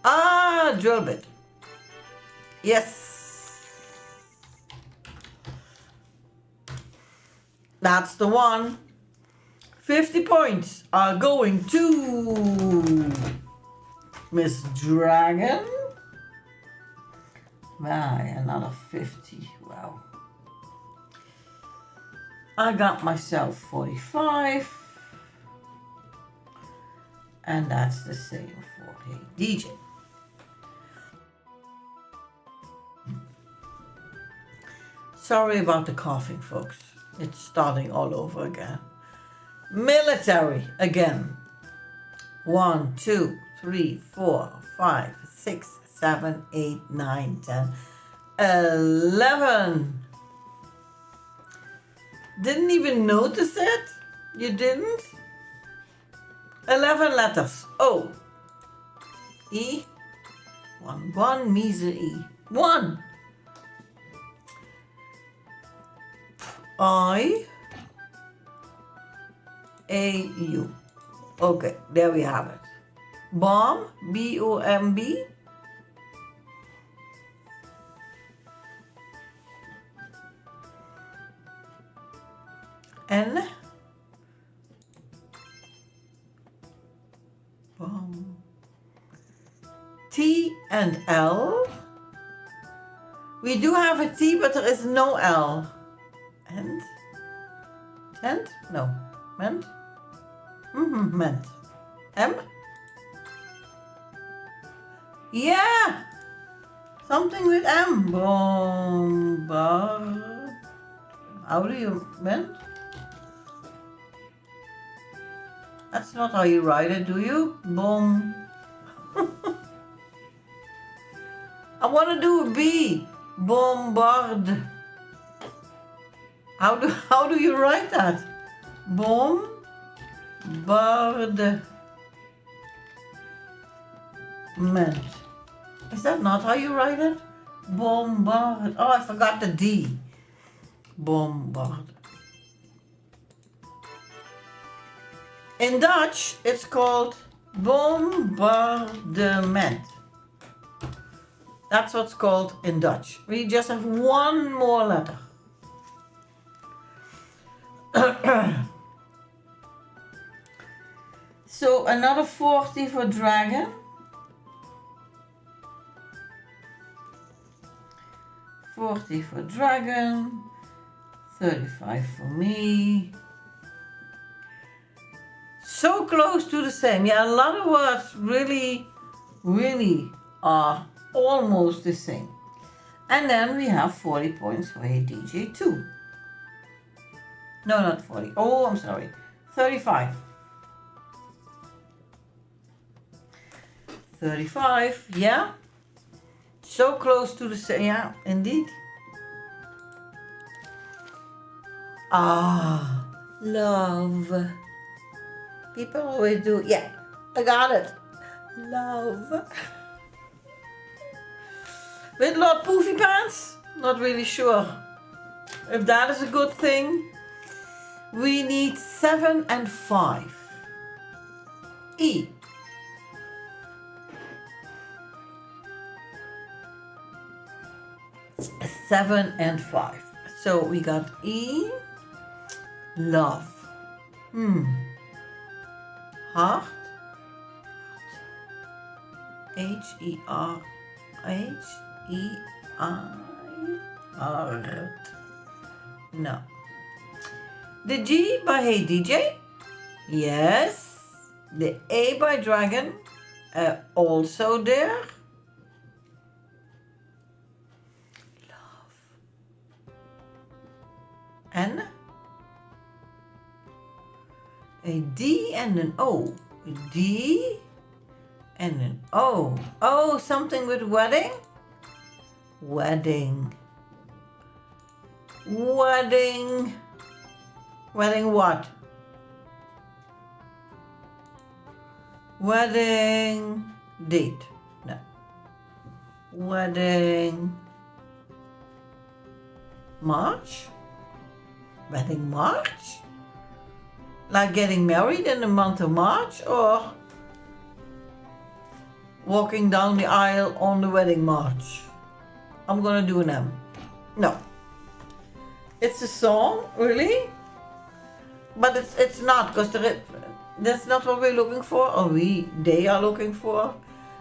Ah, drill bit. Yes. That's the one. 50 points are going to Miss Dragon. Wow, another 50. Wow. I got myself 45. And that's the same for Hey DJ. Sorry about the coughing, folks. It's starting all over again. Military again. 1, 2, 3, 4, 5, 6, 7, 8, 9, 10, 11. Didn't even notice it? You didn't? 11 letters. O. E. 1, measly E. 1. I. A. U. Okay, there we have it. Bomb. B-O-M-B. N. Bomb. T and L. We do have a T, but there is no L. And? Tent? No. Ment? Ment. M? Yeah! Something with M. Bombard. How do you ment? That's not how you write it, do you? Bomb. I want to do a B. Bombard. How do you write that? Bombardement. Is that not how you write it? Bombard. Oh, I forgot the D. Bombard. In Dutch, it's called bombardement. That's what's called in Dutch. We just have one more letter. So another 40 for dragon. 40 for dragon. 35 for me. So close to the same. Yeah, a lot of words really are almost the same. And then we have 40 points for a DJ too. No, not 40. Oh, I'm sorry. 35. 35, yeah. So close to the same. Yeah, indeed. Ah, love. People always do. Yeah, I got it. Love. With Lord Poofy Pants? Not really sure if that is a good thing. We need 7 and 5. E. Seven and 5. So we got E. Love. Heart. H-E-R. H-E-I. Heart. No. The G by Hey DJ. Yes. The A by Dragon. Also there. Love. And a D and an O. A D and an O. Oh, something with wedding? Wedding. Wedding. Wedding what? Wedding date. No. Wedding March? Wedding March? Like getting married in the month of March, or walking down the aisle on the wedding march? I'm gonna do an M. No. It's a song, really? But it's not, because that's not what we're looking for, or they are looking for.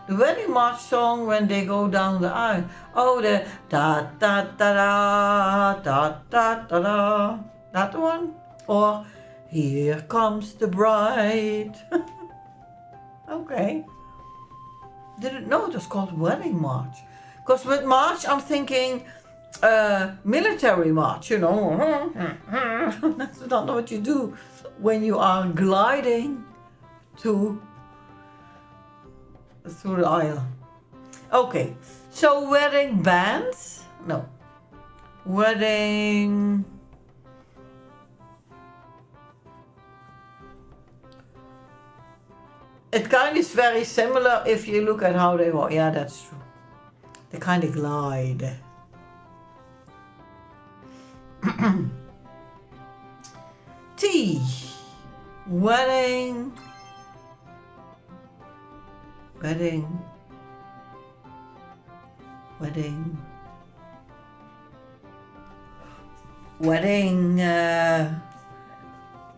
The wedding march song when they go down the aisle. Oh, the da da da da da da da da. That one? Or here comes the bride. Okay. Didn't know it was called wedding march. Because with march, I'm thinking military march, you know. That's not what you do when you are gliding through the aisle. Okay, so wedding bands? No. Wedding... It kind of is very similar if you look at how they walk. Yeah, that's true. They kind of glide. T. Wedding. Wedding. Wedding. Wedding.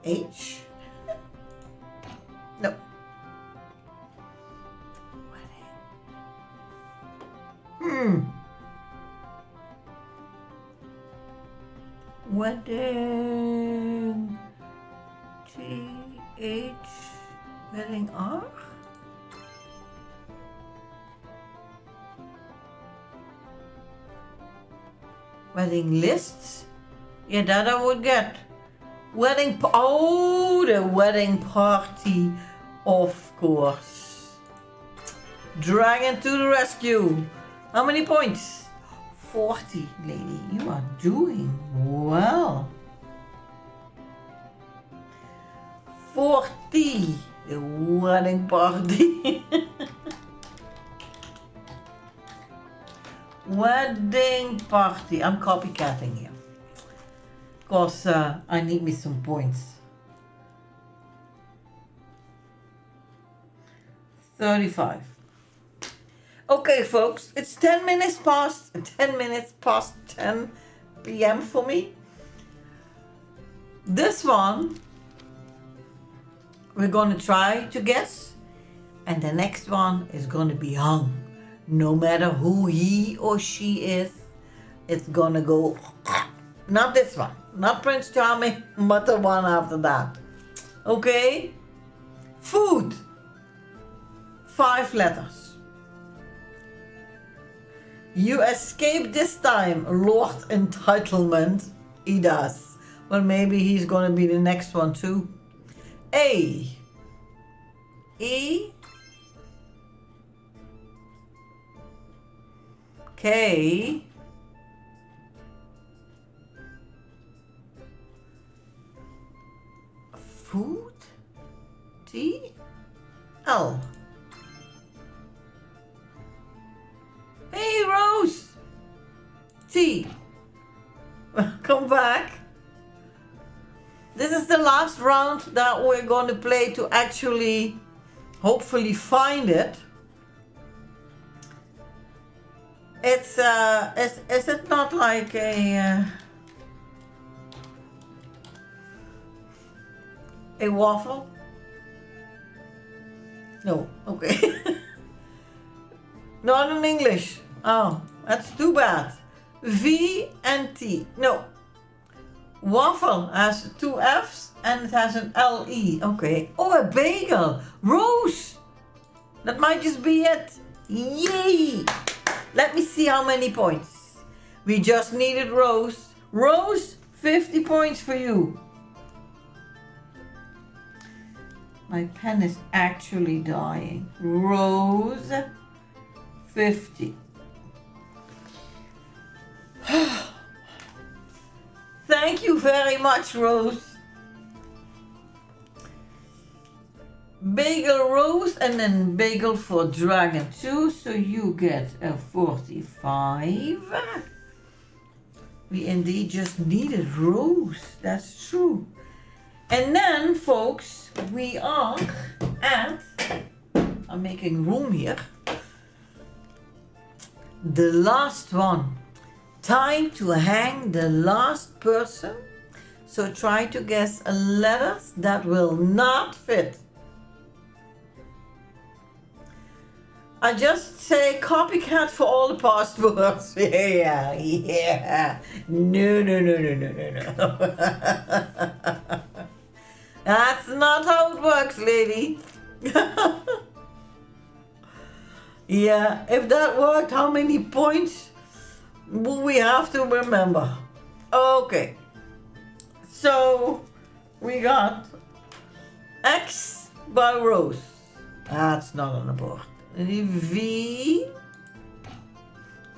H. No. Wedding. T-H. Wedding R. Wedding lists. Yeah, that I would get. Wedding. Oh, the wedding party. Of course. Dragon to the rescue. How many points? 40, lady. You are doing well. 40. The wedding party. Wedding party. I'm copycatting here. Because I need me some points. 35. Okay, folks, it's 10 minutes past 10 p.m. for me. This one we're going to try to guess, and the next one is going to be hung. No matter who he or she is, it's going to go. Not this one, not Prince Charming, but the one after that. Okay? Food. 5 letters. You escape this time, Lord Entitlement. He does. Well, maybe he's gonna be the next one too. A. E. K. Food. T. L. Hey, Rose! T. Come back. This is the last round that we're going to play to actually, hopefully, find it. It's, is it not like a waffle? No, okay. Not in English. Oh, that's too bad. V and T. No. Waffle has 2 F's and it has an L-E. Okay. Oh, a bagel. Rose. That might just be it. Yay. Let me see how many points. We just needed Rose. Rose, 50 points for you. My pen is actually dying. Rose, 50. Thank you very much, Rose. Bagel Rose and then bagel for Dragon 2. So you get a 45. We indeed just needed Rose. That's true. And then, folks, we are at, I'm making room here, the last one. Time to hang the last person. So try to guess letters that will not fit. I just say copycat for all the past words. Yeah. No. That's not how it works, lady. Yeah, if that worked, how many points will we have to remember? Okay. So, we got X by Rose. That's not on the board. V.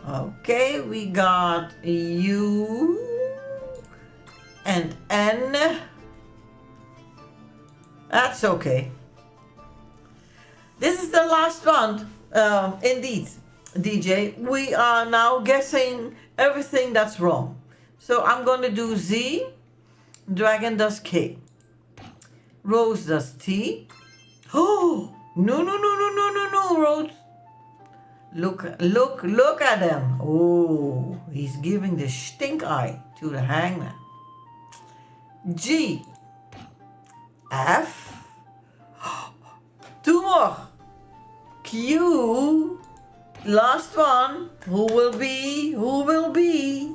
Okay, we got U and N. That's okay. This is the last one. Indeed, DJ. We are now guessing everything that's wrong. So I'm going to do Z. Dragon does K. Rose does T. Oh, no, Rose. Look at him. Oh, he's giving the stink eye to the hangman. G. F. 2 more. Q. Last one. Who will be?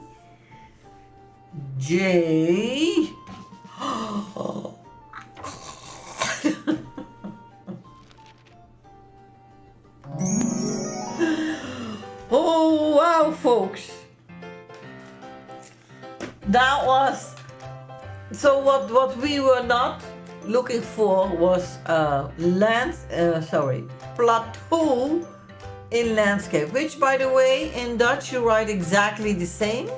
J. Oh, wow, folks. That was... So what we were not looking for was plateau in landscape, which, by the way, in Dutch you write exactly the same,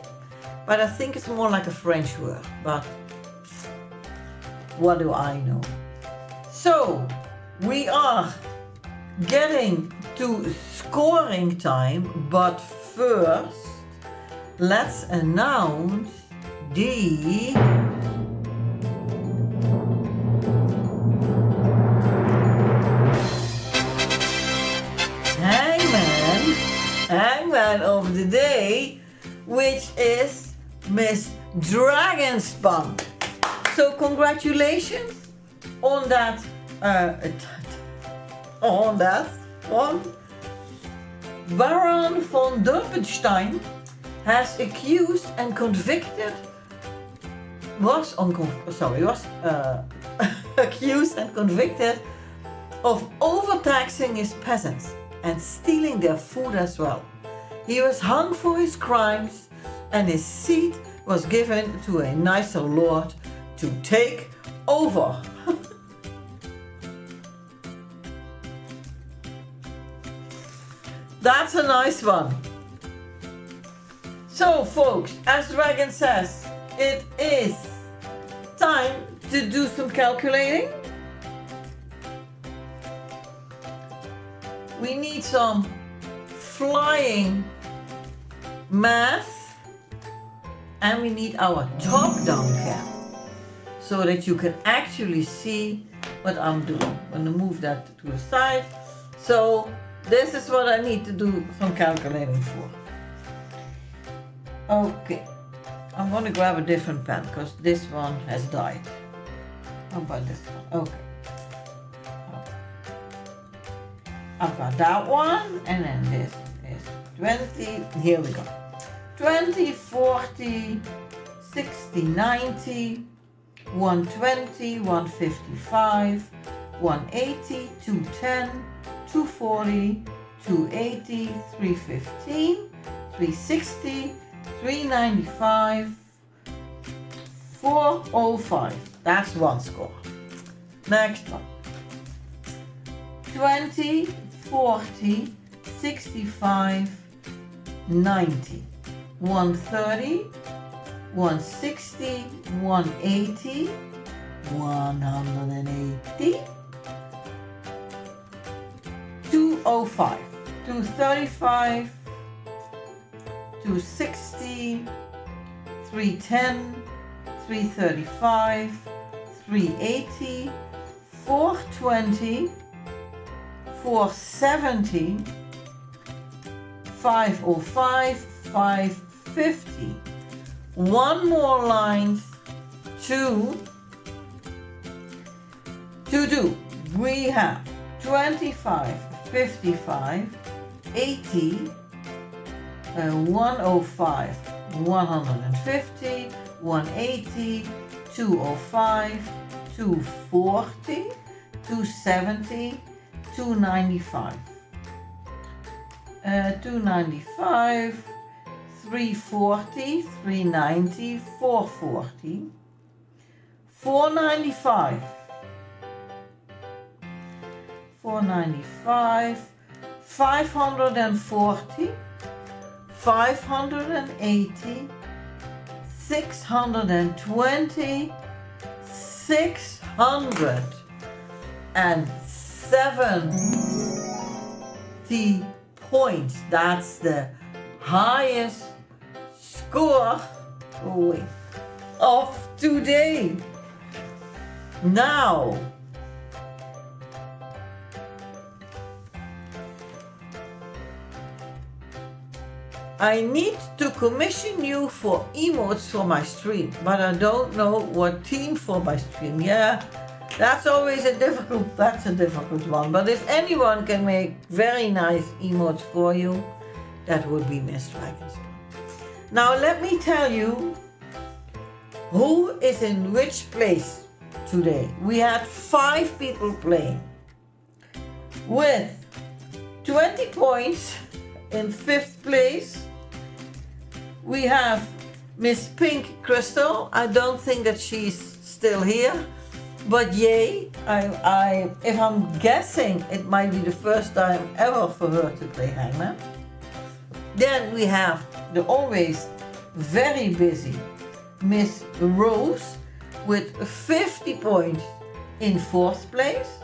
but I think it's more like a French word, but what do I know? So we are getting to scoring time, but first let's announce the hangman of the day, which is Miss Dragonspun. So congratulations on that one. Baron von Durpenstein has accused and convicted accused and convicted of overtaxing his peasants and stealing their food as well. He was hung for his crimes, and his seat was given to a nicer lord to take over. That's a nice one. So folks, as Dragon says, it is time to do some calculating. We need some flying math, and we need our top-down cam so that you can actually see what I'm doing. I'm going to move that to the side. So this is what I need to do some calculating for. Okay, I'm going to grab a different pen because this one has died. How about this one? Okay. I've got that one, and then this is 20, here we go. 20, 40, 60, 90, 120, 155, 180, 210, 240, 280, 315, 360, 395, 405. That's one score. Next one. 20, 40, 65, 90, 130, 160, 180, 180, 205, 235, 260, 310, 335, 380, 420, 470, 505, 550. One more line to do. We have 25, 55, 80, 105, 150, 180, 205, 240, 270, 295, 295, 340, 390, 440, 495, 495, 540, 580, 620, 670 points. That's the highest score of today. Now, I need to commission you for emotes for my stream, but I don't know what theme for my stream. Yeah, that's always a difficult one. But if anyone can make very nice emotes for you, that would be Miss Dragonspun. Now let me tell you who is in which place today. We had 5 people playing with 20 points. In 5th place, we have Miss Pink Crystal. I don't think that she's still here, but yay! If I'm guessing, it might be the first time ever for her to play Hangman. Then we have the always very busy Miss Rose with 50 points in 4th place.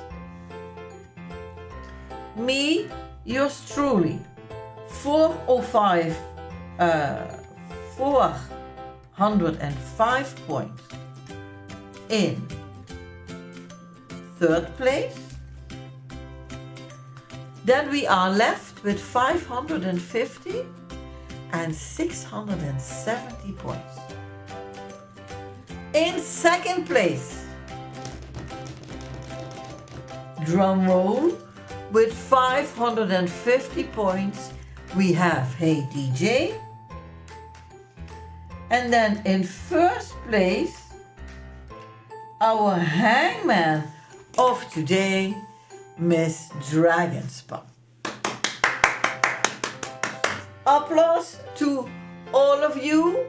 Me, yours truly, 405 points in 3rd place. Then we are left with 550 and 670 points. In 2nd place, drum roll, with 550 points, we have Hey DJ. And then in 1st place, our hangman of today, Miss Dragonspan. Applause to all of you.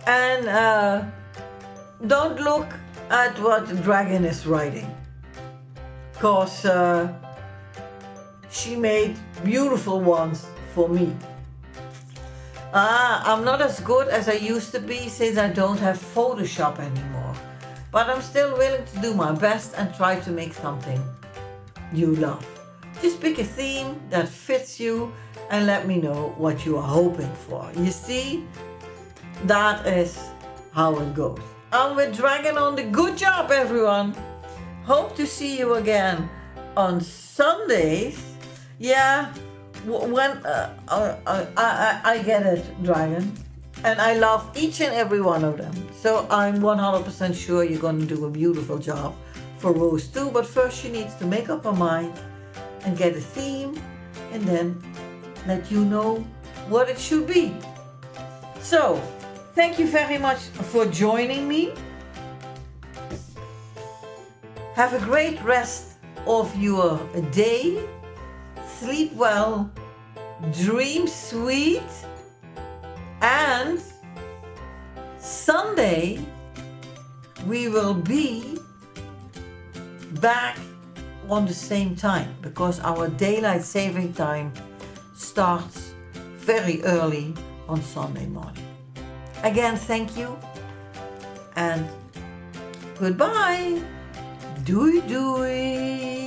And don't look at what the dragon is writing, because she made beautiful ones for me. I'm not as good as I used to be since I don't have Photoshop anymore, but I'm still willing to do my best and try to make something you love. Just pick a theme that fits you and let me know what you are hoping for. You see, that is how it goes. I'm with Dragon on the good job, everyone. Hope to see you again on Sundays. Yeah, when I get it, Dragon. And I love each and every one of them. So I'm 100% sure you're going to do a beautiful job for Rose too. But first she needs to make up her mind and get a theme and then let you know what it should be. So, thank you very much for joining me. Have a great rest of your day. Sleep well, dream sweet, and Sunday we will be back on the same time because our daylight saving time starts very early on Sunday morning. Again, thank you and goodbye. Doei doei.